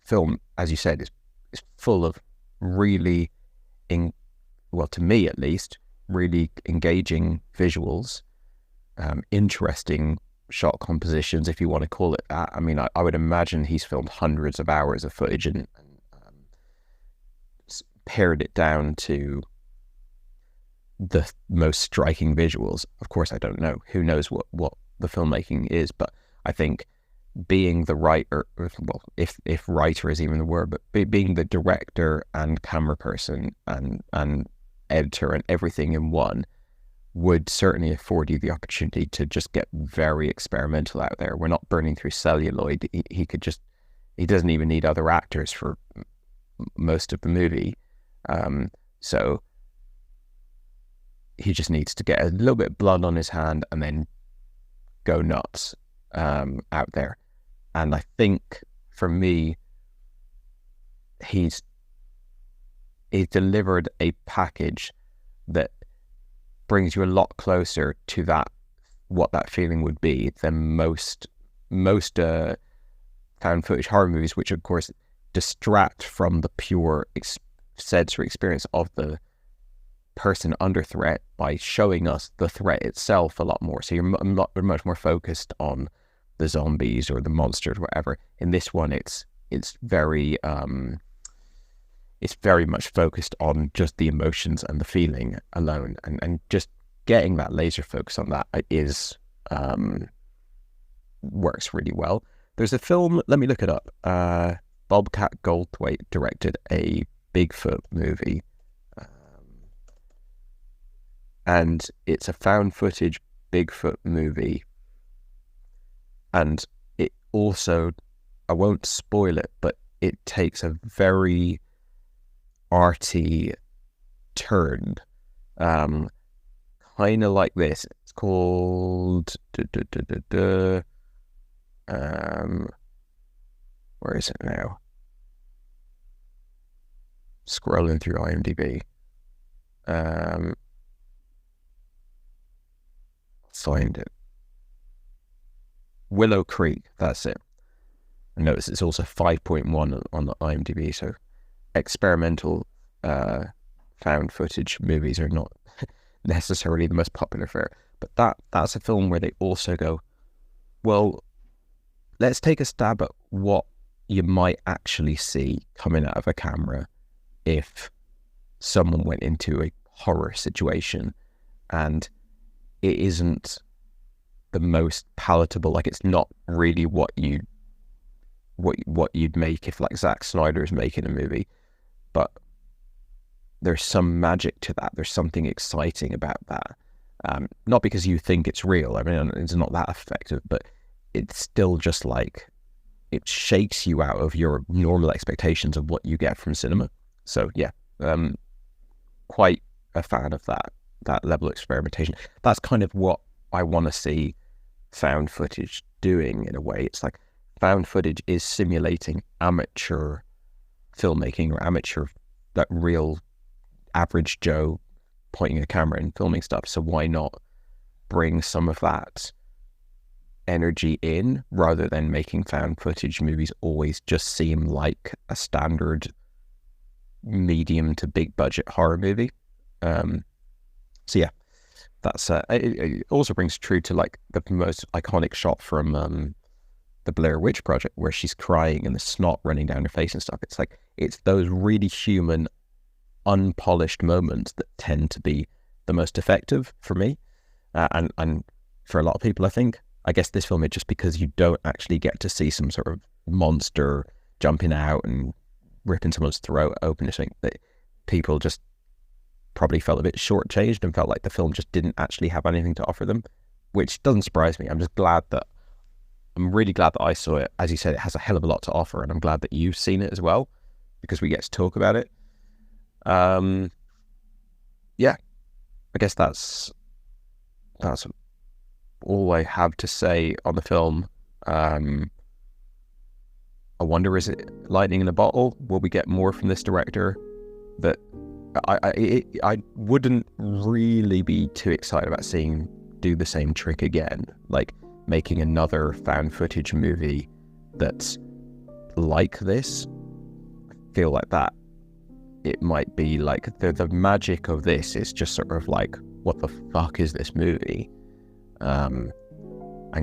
film, as you said, is full of really, to me at least, really engaging visuals, interesting shot compositions, if you want to call it that. I mean, I would imagine he's filmed hundreds of hours of footage and pared it down to the most striking visuals. Of course, I don't know. Who knows what the filmmaking is, but I think being the writer, well, if writer is even the word, but being the director and camera person and editor and everything in one would certainly afford you the opportunity to just get very experimental out there. We're not burning through celluloid. He doesn't even need other actors for most of the movie. So he just needs to get a little bit of blood on his hand and then go nuts out there. And I think for me, he's delivered a package that brings you a lot closer to what that feeling would be than most found footage horror movies, which of course distract from the pure sensory experience of the person under threat by showing us the threat itself a lot more. So you're much more focused on the zombies or the monsters or whatever. In this one, it's very much focused on just the emotions and the feeling alone, and just getting that laser focus on that is works really well. There's a film, let me look it up. Bobcat Goldthwait directed a Bigfoot movie, and it's a found footage Bigfoot movie, and it also, I won't spoil it, but it takes a very arty turn, kind of like this. It's called where is it now? Scrolling through IMDb. Find it. Willow Creek, that's it. I notice it's also 5.1 on the IMDb, so experimental found footage movies are not necessarily the most popular fare. But that's a film where they also go, well, let's take a stab at what you might actually see coming out of a camera if someone went into a horror situation, and it isn't the most palatable. Like, it's not really what you'd make if like Zack Snyder's making a movie, but there's some magic to that. There's something exciting about that. Not because you think it's real. I mean, it's not that effective, but it's still just like, it shakes you out of your normal expectations of what you get from cinema. So yeah, quite a fan of that level of experimentation. That's kind of what I want to see found footage doing in a way. It's like found footage is simulating amateur filmmaking, or amateur, that real average Joe pointing a camera and filming stuff. So why not bring some of that energy in, rather than making found footage movies always just seem like a standard medium to big budget horror movie. So yeah, that's it also brings true to like the most iconic shot from the Blair Witch Project, where she's crying and the snot running down her face and stuff. It's like, it's those really human, unpolished moments that tend to be the most effective for me, and for a lot of people, I think. I guess this film is just because you don't actually get to see some sort of monster jumping out and ripping someone's throat open or something, that people just probably felt a bit shortchanged and felt like the film just didn't actually have anything to offer them, which doesn't surprise me. I'm really glad that I saw it. As you said, it has a hell of a lot to offer, and I'm glad that you've seen it as well, because we get to talk about it. Yeah, I guess that's all I have to say on the film. I wonder, is it lightning in a bottle? Will we get more from this director? That I wouldn't really be too excited about seeing do the same trick again, like making another found footage movie that's like this. I feel like that it might be like the magic of this is just sort of like, what the fuck is this movie? And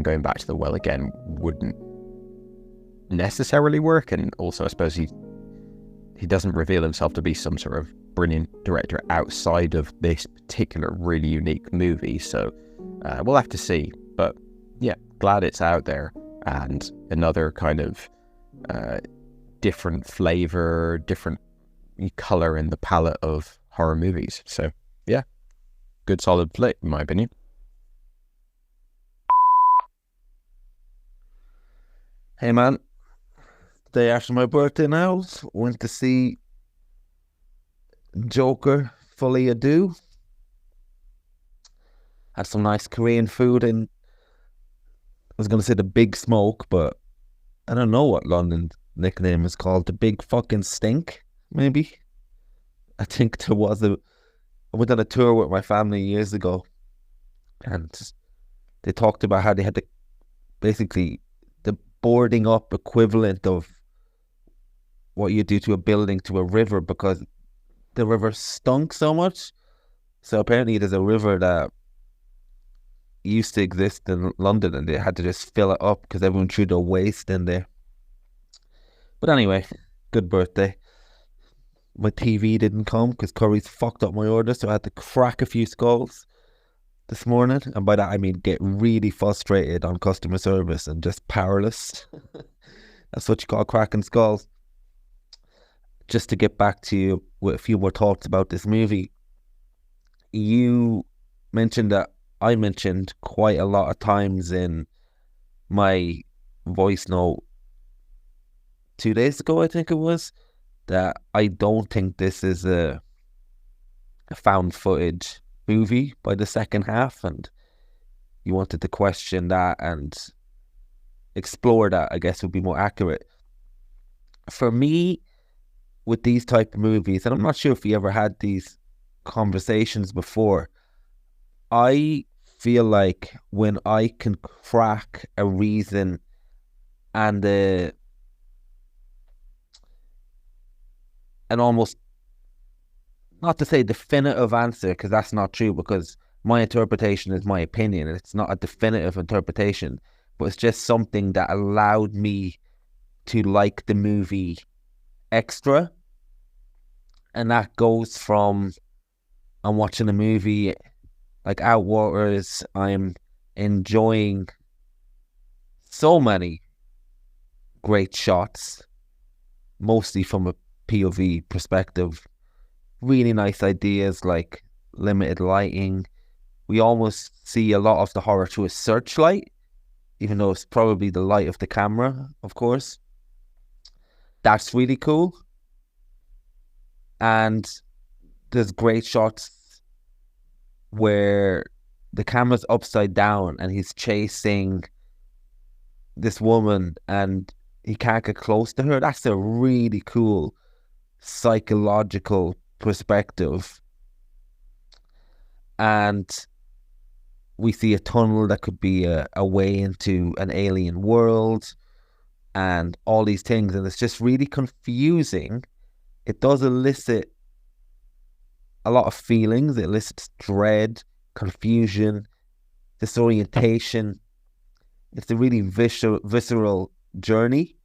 going back to the well again wouldn't necessarily work. And also, I suppose he doesn't reveal himself to be some sort of brilliant director outside of this particular really unique movie. So we'll have to see. But yeah, glad it's out there, and another kind of different flavor, different color in the palette of horror movies. So yeah, good solid flick in my opinion. Hey man, day after my birthday now, went to see Joker Fully Ado. Had some nice Korean food, and I was going to say the Big Smoke, but I don't know what London's nickname is called. The Big Fucking Stink, maybe? I think I went on a tour with my family years ago, and they talked about how they had basically the boarding up equivalent of what you do to a building to a river, because the river stunk so much. So apparently there's a river that used to exist in London, and they had to just fill it up because everyone threw their waste in there. But anyway, good birthday. My TV didn't come because Curry's fucked up my order, so I had to crack a few skulls this morning. And by that I mean get really frustrated on customer service and just powerless. That's what you call cracking skulls. Just to get back to you with a few more thoughts about this movie. You mentioned that I mentioned quite a lot of times in my voice note 2 days ago, I think it was, that I don't think this is a found footage movie by the second half, and you wanted to question that and explore that, I guess would be more accurate. For me, with these type of movies, and I'm not sure if you ever had these conversations before, I feel like when I can crack a reason and an almost, not to say definitive answer, because that's not true, because my interpretation is my opinion, and it's not a definitive interpretation, but it's just something that allowed me to like the movie extra. And that goes from, I'm watching a movie like Outwaters, I'm enjoying so many great shots, mostly from a POV perspective. Really nice ideas like limited lighting. We almost see a lot of the horror through a searchlight, even though it's probably the light of the camera, of course. That's really cool. And there's great shots where the camera's upside down and he's chasing this woman and he can't get close to her. That's a really cool psychological perspective. And we see a tunnel that could be a way into an alien world and all these things, and it's just really confusing. It does elicit a lot of feelings. It elicits dread, confusion, disorientation. It's a really visceral journey.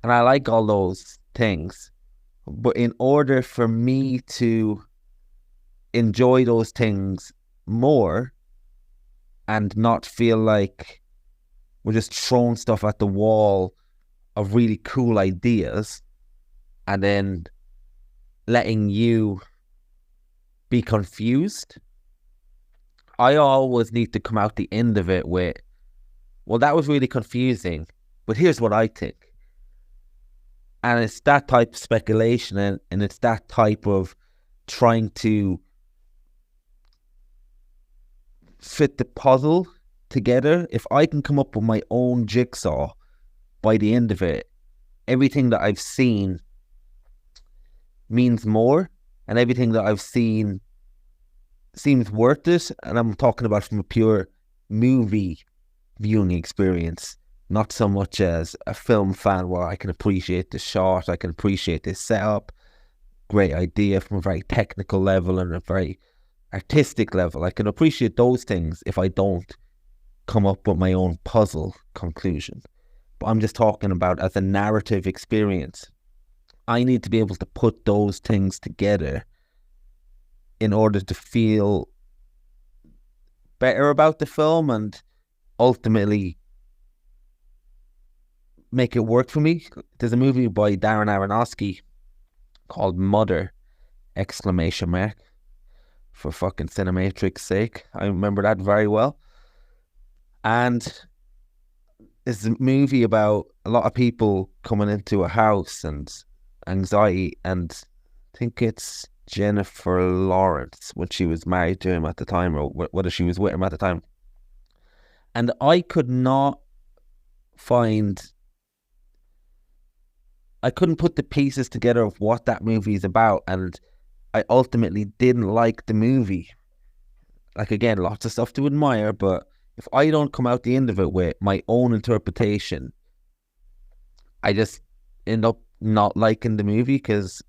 And I like all those things. But in order for me to enjoy those things more and not feel like we're just throwing stuff at the wall of really cool ideas and then letting you be confused, I always need to come out the end of it with, well, that was really confusing, but here's what I think. And it's that type of speculation, and it's that type of trying to fit the puzzle together. If I can come up with my own jigsaw by the end of it, everything that I've seen means more, and everything that I've seen seems worth it. And I'm talking about from a pure movie viewing experience, not so much as a film fan where I can appreciate the shot, I can appreciate this setup, great idea from a very technical level and a very artistic level. I can appreciate those things if I don't come up with my own puzzle conclusion. But I'm just talking about as a narrative experience. I need to be able to put those things together in order to feel better about the film and ultimately make it work for me. There's a movie by Darren Aronofsky called Mother, ! For fucking Cinematrix sake. I remember that very well. And it's a movie about a lot of people coming into a house and anxiety, and I think it's Jennifer Lawrence when she was married to him at the time, or whether she was with him at the time. And I couldn't put the pieces together of what that movie is about, and I ultimately didn't like the movie. Like, again, lots of stuff to admire, but if I don't come out the end of it with my own interpretation, I just end up not liking the movie, because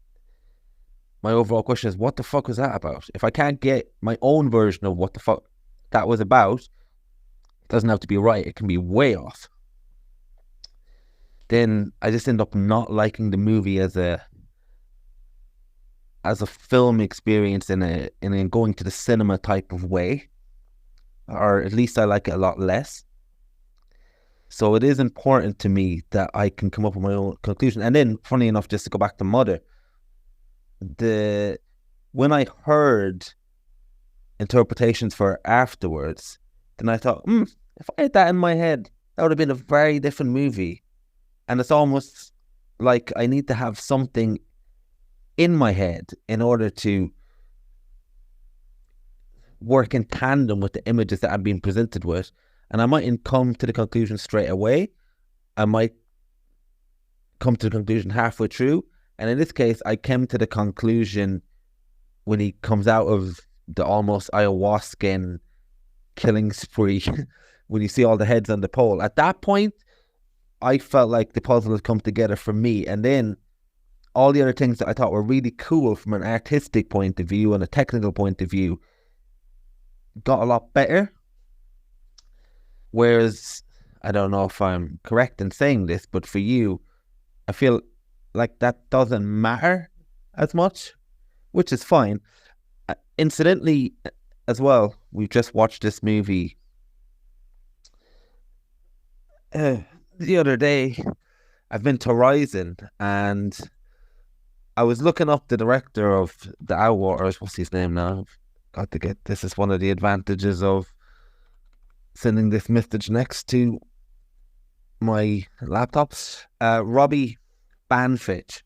my overall question is, what the fuck was that about? If I can't get my own version of what the fuck that was about, it doesn't have to be right, it can be way off. Then I just end up not liking the movie as a film experience in a going to the cinema type of way, or at least I like it a lot less. So it is important to me that I can come up with my own conclusion. And then, funny enough, just to go back to Mother, when I heard interpretations for it afterwards, then I thought, if I had that in my head, that would have been a very different movie. And it's almost like I need to have something in my head in order to work in tandem with the images that I'm being presented with. And I mightn't come to the conclusion straight away. I might come to the conclusion halfway through. And in this case, I came to the conclusion when he comes out of the almost ayahuascan killing spree, when you see all the heads on the pole. At that point, I felt like the puzzle had come together for me. And then all the other things that I thought were really cool from an artistic point of view and a technical point of view got a lot better. Whereas, I don't know if I'm correct in saying this, but for you, I feel like that doesn't matter as much, which is fine. Incidentally, as well, we've just watched this movie the other day. I've been to Horizon, and I was looking up the director of the Outwaters. What's his name now? Got to get this. Is one of the advantages of sending this message next to my laptop. Robbie Banfitch.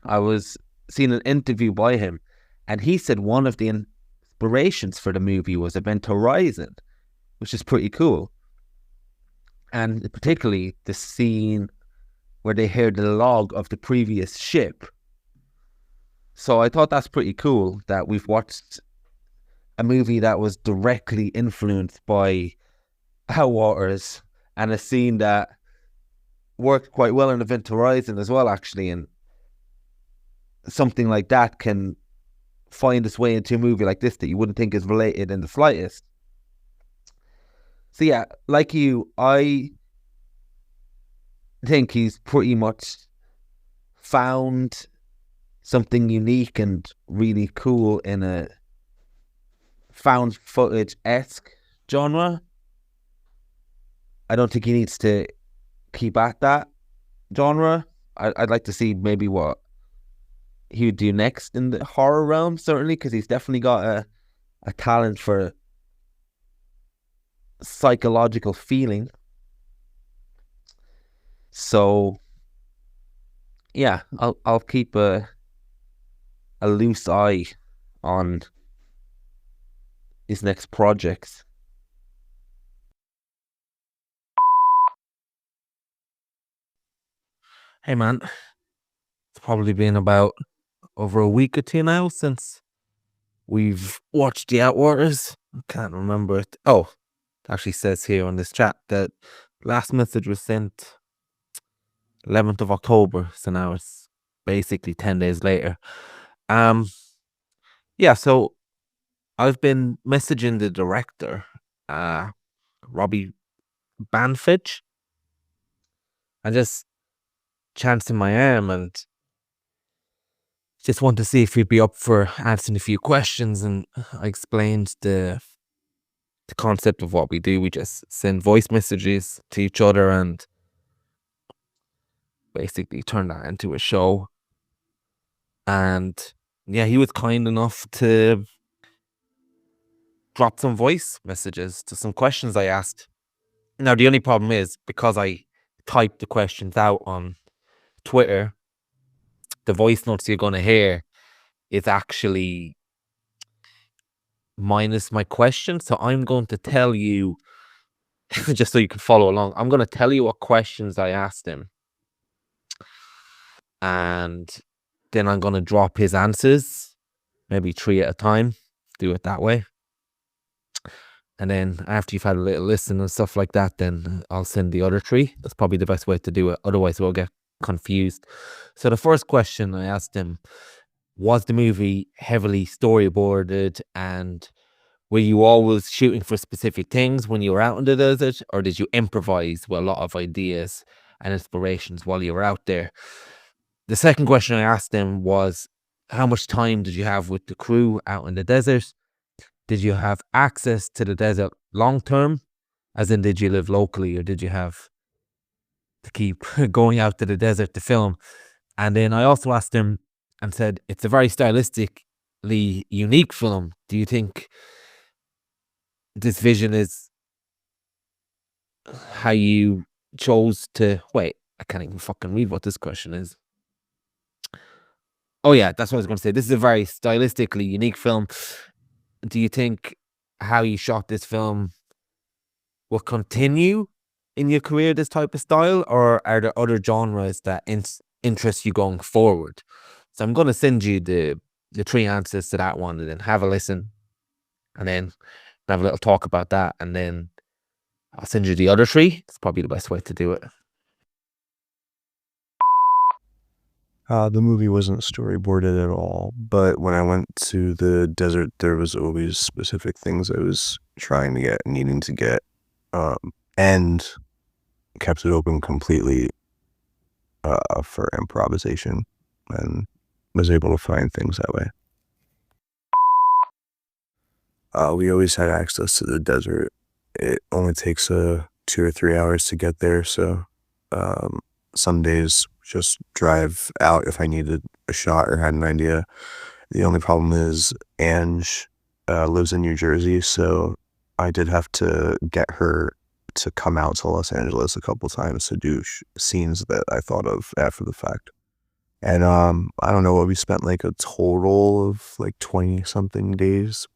I was seeing an interview by him, and he said one of the inspirations for the movie was Event Horizon, which is pretty cool. And particularly the scene where they hear the log of the previous ship. So I thought that's pretty cool that we've watched a movie that was directly influenced by Outwaters, and a scene that worked quite well in Event Horizon as well, actually. And something like that can find its way into a movie like this that you wouldn't think is related in the slightest. So yeah, like you, I think he's pretty much found something unique and really cool in a found footage-esque genre. I don't think he needs to keep at that genre. I'd like to see maybe what he would do next in the horror realm, certainly, because he's definitely got a talent for psychological feeling. So yeah, I'll keep a loose eye on his next projects. Hey man, it's probably been about over a week or two now since we've watched the Outwaters. I can't remember it. Oh, it actually says here on this chat that last message was sent 11th of October, so now it's basically 10 days later. Yeah, so I've been messaging the director, Robbie Banfitch. I just chanced in my arm and just want to see if he'd be up for answering a few questions. And I explained the concept of what we do. We just send voice messages to each other and basically turn that into a show. And yeah, he was kind enough to drop some voice messages to some questions I asked. Now, the only problem is because I typed the questions out on Twitter, the voice notes you're going to hear is actually minus my question. So I'm going to tell you, just so you can follow along, I'm going to tell you what questions I asked him. And then I'm going to drop his answers, maybe 3 at a time, do it that way. And then after you've had a little listen and stuff like that, then I'll send the other 3. That's probably the best way to do it. Otherwise, we'll get confused. So the first question I asked him, was the movie heavily storyboarded, and were you always shooting for specific things when you were out in the desert, or did you improvise with a lot of ideas and inspirations while you were out there? The second question I asked him was, how much time did you have with the crew out in the desert? Did you have access to the desert long term? As in, did you live locally, or did you have to keep going out to the desert to film? And then I also asked him and said, it's a very stylistically unique film. Do you think this vision is how you chose to... Wait, I can't even fucking read what this question is. Oh yeah, that's what I was going to say. This is a very stylistically unique film. Do you think how you shot this film will continue in your career, this type of style, or are there other genres that interest you going forward? So I'm going to send you the 3 answers to that one, and then have a listen, and then have a little talk about that, and then I'll send you the other 3. It's probably the best way to do it. The movie wasn't storyboarded at all, but when I went to the desert, there was always specific things I was trying to get, needing to get, and kept it open completely for improvisation, and was able to find things that way. We always had access to the desert. It only takes 2 or 3 hours to get there, so some days just drive out if I needed a shot or had an idea. The only problem is Ange lives in New Jersey, so I did have to get her to come out to Los Angeles a couple times to do scenes that I thought of after the fact. And I don't know what we spent, like a total of like 20-something days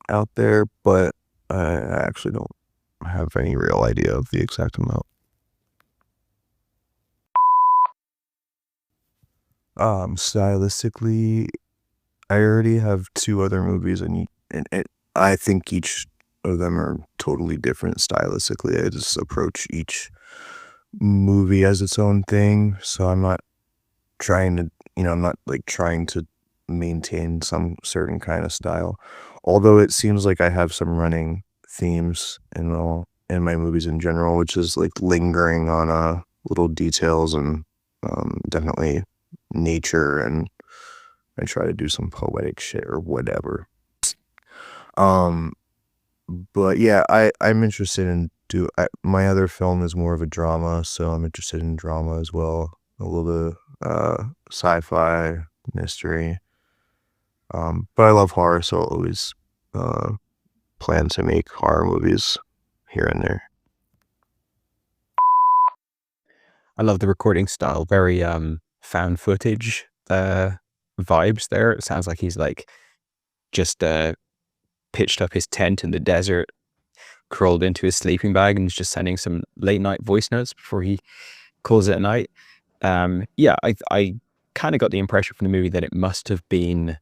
out there, but I actually don't have any real idea of the exact amount. Stylistically, I already have 2 other movies, and I think each of them are totally different stylistically. I just approach each movie as its own thing, so I'm not trying to, I'm not like trying to maintain some certain kind of style. Although it seems like I have some running themes in my movies in general, which is like lingering on little details and definitely nature, and I try to do some poetic shit or whatever. But yeah, I'm interested in my other film is more of a drama, so I'm interested in drama as well. A little bit sci-fi, mystery. But I love horror, so I'll always plan to make horror movies here and there. I love the recording style, very found footage vibes there. It sounds like he's like just pitched up his tent in the desert, crawled into his sleeping bag, and is just sending some late night voice notes before he calls it a night. Yeah, I kind of got the impression from the movie that it must have been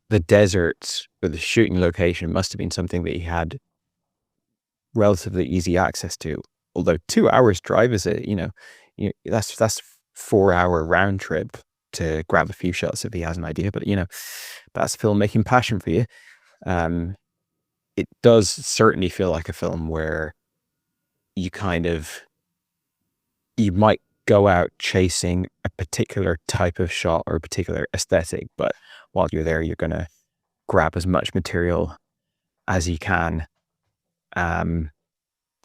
the desert, or the shooting location must have been something that he had relatively easy access to. Although 2 hours drive is that's 4 hour round trip to grab a few shots if he has an idea. But that's filmmaking passion for you. It does certainly feel like a film where you might go out chasing a particular type of shot or a particular aesthetic, but while you're there, you're going to grab as much material as you can. And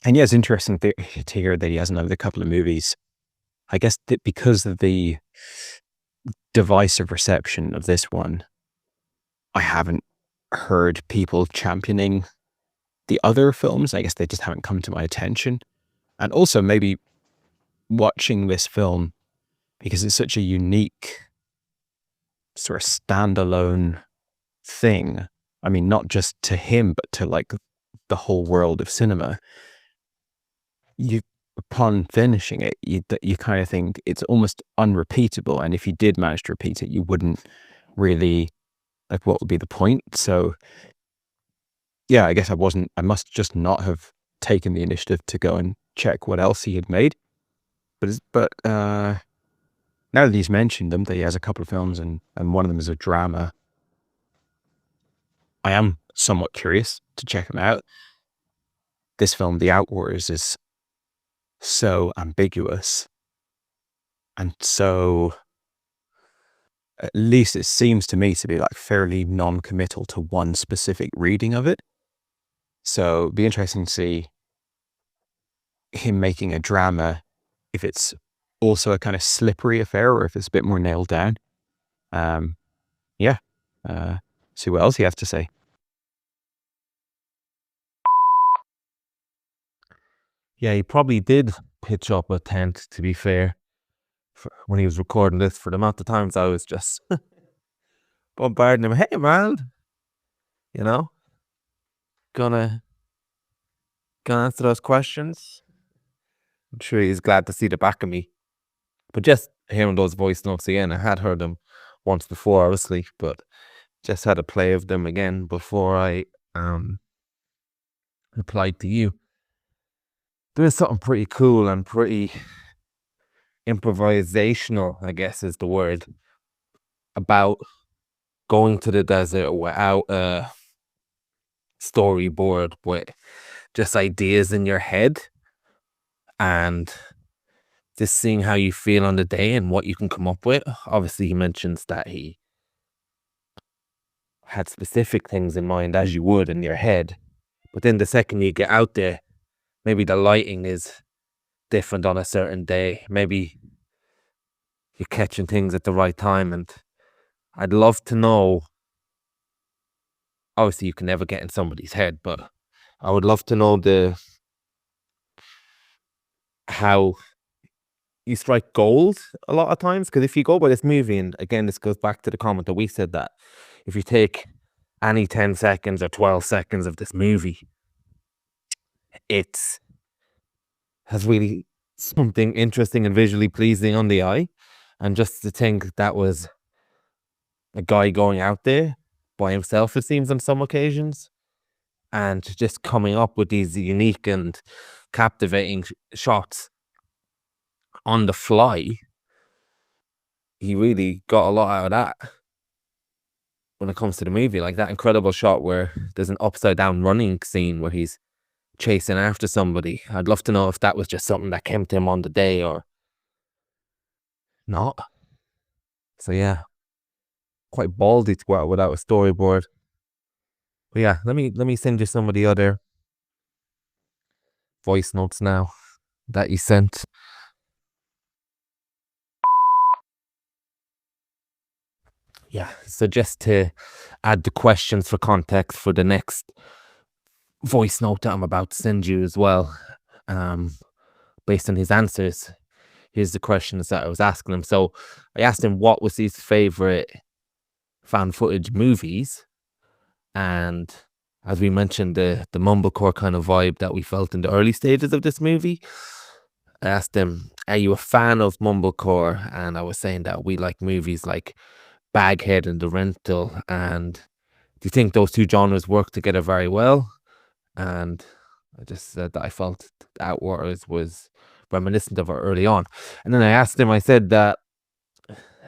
yeah, it's interesting to hear that he has another couple of movies. I guess that because of the divisive reception of this one, I haven't heard people championing the other films. I guess they just haven't come to my attention. And also maybe watching this film, because it's such a unique sort of standalone thing. I mean, not just to him, but to like the whole world of cinema. Upon finishing it, you kind of think it's almost unrepeatable. And if you did manage to repeat it, you wouldn't really, like, what would be the point? So yeah, I guess I must just not have taken the initiative to go and check what else he had made. But now that he's mentioned them, that he has a couple of films and one of them is a drama, I am somewhat curious to check him out. This film, The Outwaters, is so ambiguous, and so, at least it seems to me, to be like fairly non-committal to one specific reading of it. So it'd be interesting to see him making a drama, if it's also a kind of slippery affair or if it's a bit more nailed down. See what else he has to say. Yeah, he probably did pitch up a tent, to be fair, when he was recording this, for the amount of times I was just bombarding him. Hey, man, gonna answer those questions. I'm sure he's glad to see the back of me. But just hearing those voice notes again, I had heard them once before, obviously, but just had a play of them again before I replied to you. There is something pretty cool and pretty improvisational, I guess is the word, about going to the desert without a storyboard, with just ideas in your head and just seeing how you feel on the day and what you can come up with. Obviously, he mentions that he had specific things in mind, as you would in your head, but then the second you get out there, maybe the lighting is different on a certain day. Maybe you're catching things at the right time. And I'd love to know, obviously you can never get in somebody's head, but I would love to know how you strike gold a lot of times. Because if you go by this movie, and again, this goes back to the comment that we said, that if you take any 10 seconds or 12 seconds of this movie, it has really something interesting and visually pleasing on the eye. And just to think that was a guy going out there by himself, it seems, on some occasions, and just coming up with these unique and captivating shots on the fly. He really got a lot out of that when it comes to the movie. Like that incredible shot where there's an upside down running scene where he's chasing after somebody. I'd love to know if that was just something that came to him on the day, or not. So yeah, quite ballsy to go out without a storyboard. But yeah, let me send you some of the other voice notes now that you sent. Yeah, so just to add the questions for context for the next voice note that I'm about to send you as well, based on his answers, here's the questions that I was asking him. So I asked him what was his favorite found footage movies, and as we mentioned, the mumblecore kind of vibe that we felt in the early stages of this movie. I asked him, "Are you a fan of mumblecore?" And I was saying that we like movies like Baghead and The Rental, and do you think those two genres work together very well? And I just said that I felt Outwaters was reminiscent of it early on. And then I asked him, I said that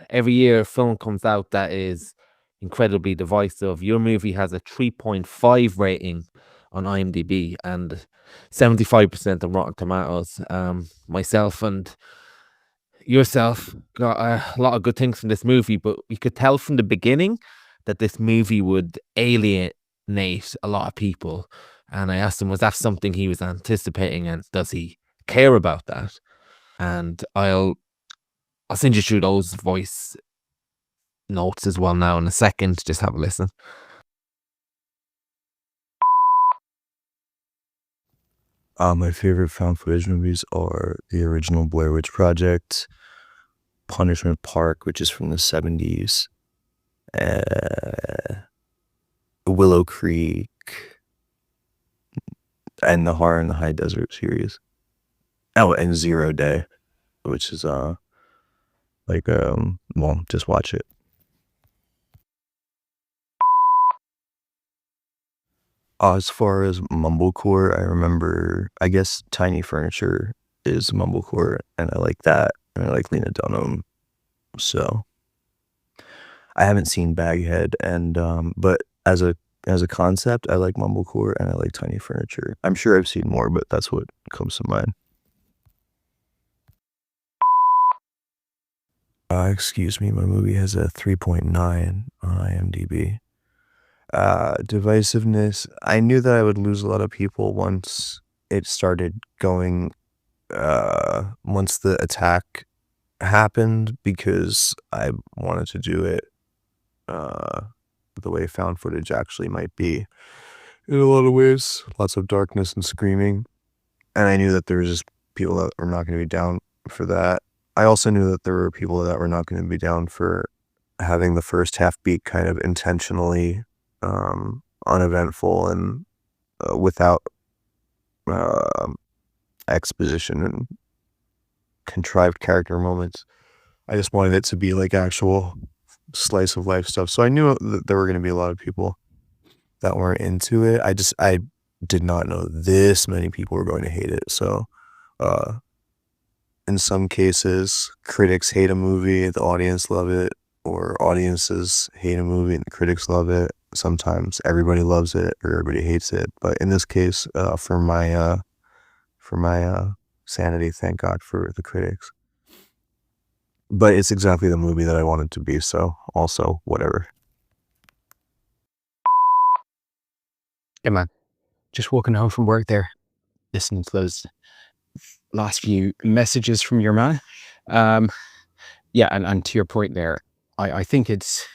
every year a film comes out that is incredibly divisive. Your movie has a 3.5 rating on IMDb and 75% on Rotten Tomatoes. Myself and yourself got a lot of good things from this movie, but we could tell from the beginning that this movie would alienate a lot of people. And I asked him, was that something he was anticipating, and does he care about that? And I'll send you through those voice notes as well now in a second. Just have a listen. My favorite found footage movies are the original Blair Witch Project, Punishment Park, which is from the 70s, Willow Creek, and the Horror in the High Desert series. Oh, and Zero Day, which is well, just watch it. As far as mumblecore, I remember, I guess Tiny Furniture is mumblecore, and I like that, and I like Lena Dunham. So I haven't seen Baghead, and but as a concept, I like mumblecore and I like Tiny Furniture. I'm sure I've seen more, but that's what comes to mind. Excuse me, my movie has a 3.9 on IMDb. Divisiveness, I knew that I would lose a lot of people once it started going, once the attack happened, because I wanted to do it the way found footage actually might be in a lot of ways. Lots of darkness and screaming, and I knew that there was just people that were not going to be down for that. I also knew that there were people that were not going to be down for having the first half be kind of intentionally uneventful and without exposition and contrived character moments. I just wanted it to be like actual slice of life stuff. So I knew that there were going to be a lot of people that weren't into it. I did not know this many people were going to hate it. So in some cases, critics hate a movie, the audience love it, or audiences hate a movie and the critics love it. Sometimes everybody loves it or everybody hates it. But in this case, for my sanity, thank God for the critics. But it's exactly the movie that I wanted to be, so also whatever. Yeah, man. Just walking home from work there, listening to those last few messages from your man. Yeah, and to your point there, I think it's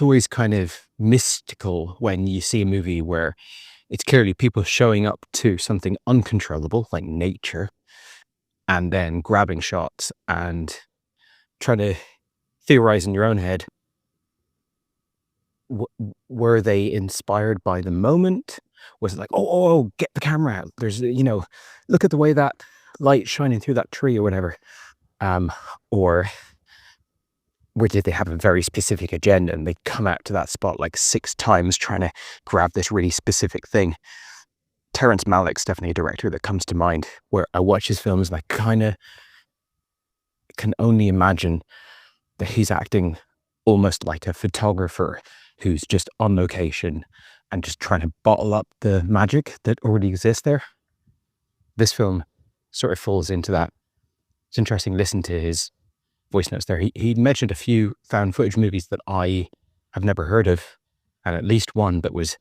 always kind of mystical when you see a movie where it's clearly people showing up to something uncontrollable, like nature, and then grabbing shots and trying to theorize in your own head. Were they inspired by the moment? Was it like, oh, get the camera out. There's, look at the way that light shining through that tree or whatever. Or did they have a very specific agenda and they come out to that spot like 6 times trying to grab this really specific thing? Terrence Malick's definitely a director that comes to mind, where I watch his films and I kind of can only imagine that he's acting almost like a photographer who's just on location and just trying to bottle up the magic that already exists there. This film sort of falls into that. It's interesting to listen to his voice notes there. He mentioned a few found footage movies that I have never heard of, and at least one that was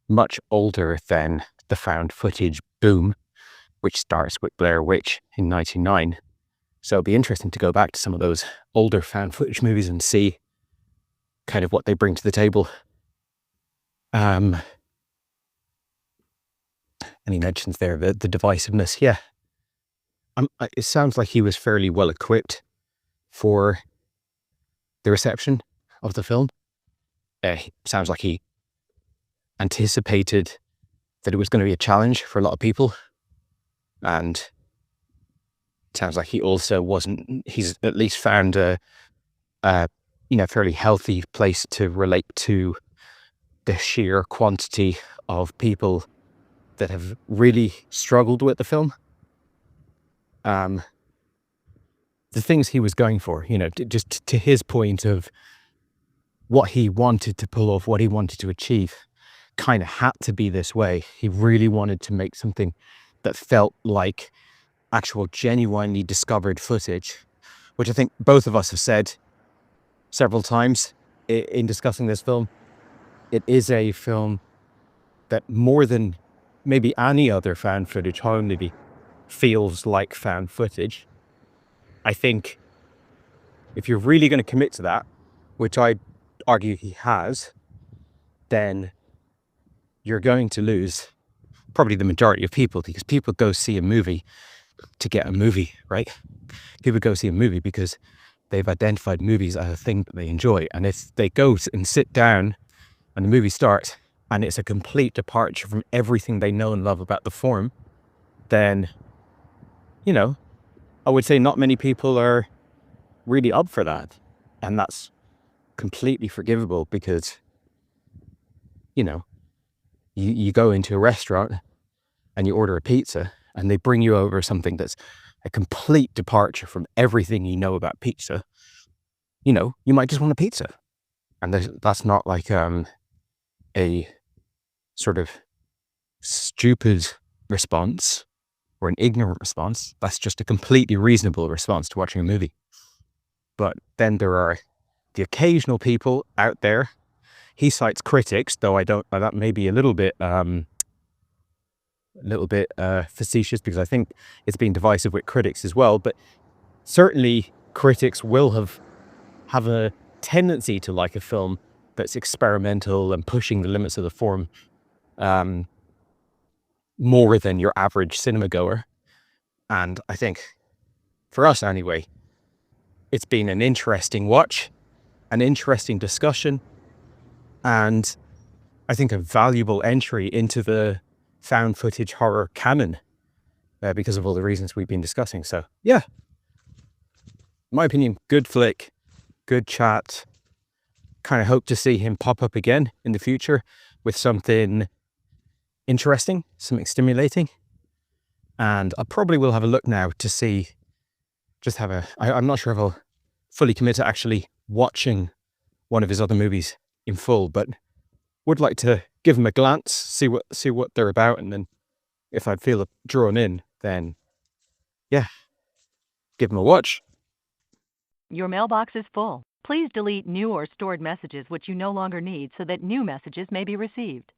much older than the found footage boom, which starts with Blair Witch in 1999. So it'll be interesting to go back to some of those older found footage movies and see kind of what they bring to the table. And he mentions there the divisiveness. Yeah. It sounds like he was fairly well equipped for the reception of the film. Sounds like he anticipated that it was going to be a challenge for a lot of people. And it sounds like he also he's at least found a fairly healthy place to relate to the sheer quantity of people that have really struggled with the film. The things he was going for, just to his point of what he wanted to pull off, what he wanted to achieve, kind of had to be this way. He really wanted to make something that felt like actual genuinely discovered footage, which I think both of us have said several times in discussing this film. It is a film that more than maybe any other found footage horror movie feels like found footage. I think if you're really going to commit to that, which I'd argue he has, then you're going to lose probably the majority of people, because people go see a movie to get a movie, right? People go see a movie because they've identified movies as a thing that they enjoy. And if they go and sit down and the movie starts and it's a complete departure from everything they know and love about the form, then, I would say not many people are really up for that. And that's completely forgivable because, you go into a restaurant and you order a pizza and they bring you over something that's a complete departure from everything you know about pizza. You might just want a pizza. And that's not like a sort of stupid response or an ignorant response. That's just a completely reasonable response to watching a movie. But then there are the occasional people out there. He cites critics, though I don't. That may be a little bit facetious, because I think it's been divisive with critics as well. But certainly, critics will have a tendency to like a film that's experimental and pushing the limits of the form more than your average cinema goer. And I think, for us anyway, it's been an interesting watch, an interesting discussion, and I think a valuable entry into the found footage horror canon because of all the reasons we've been discussing. So yeah, in my opinion, good flick, good chat. Kind of hope to see him pop up again in the future with something interesting, something stimulating. And I probably will have a look now to see, I'm not sure if I'll fully commit to actually watching one of his other movies in full, but would like to give them a glance, see what they're about, and then if I feel drawn in, then yeah, give them a watch. Your mailbox is full. Please delete new or stored messages which you no longer need so that new messages may be received.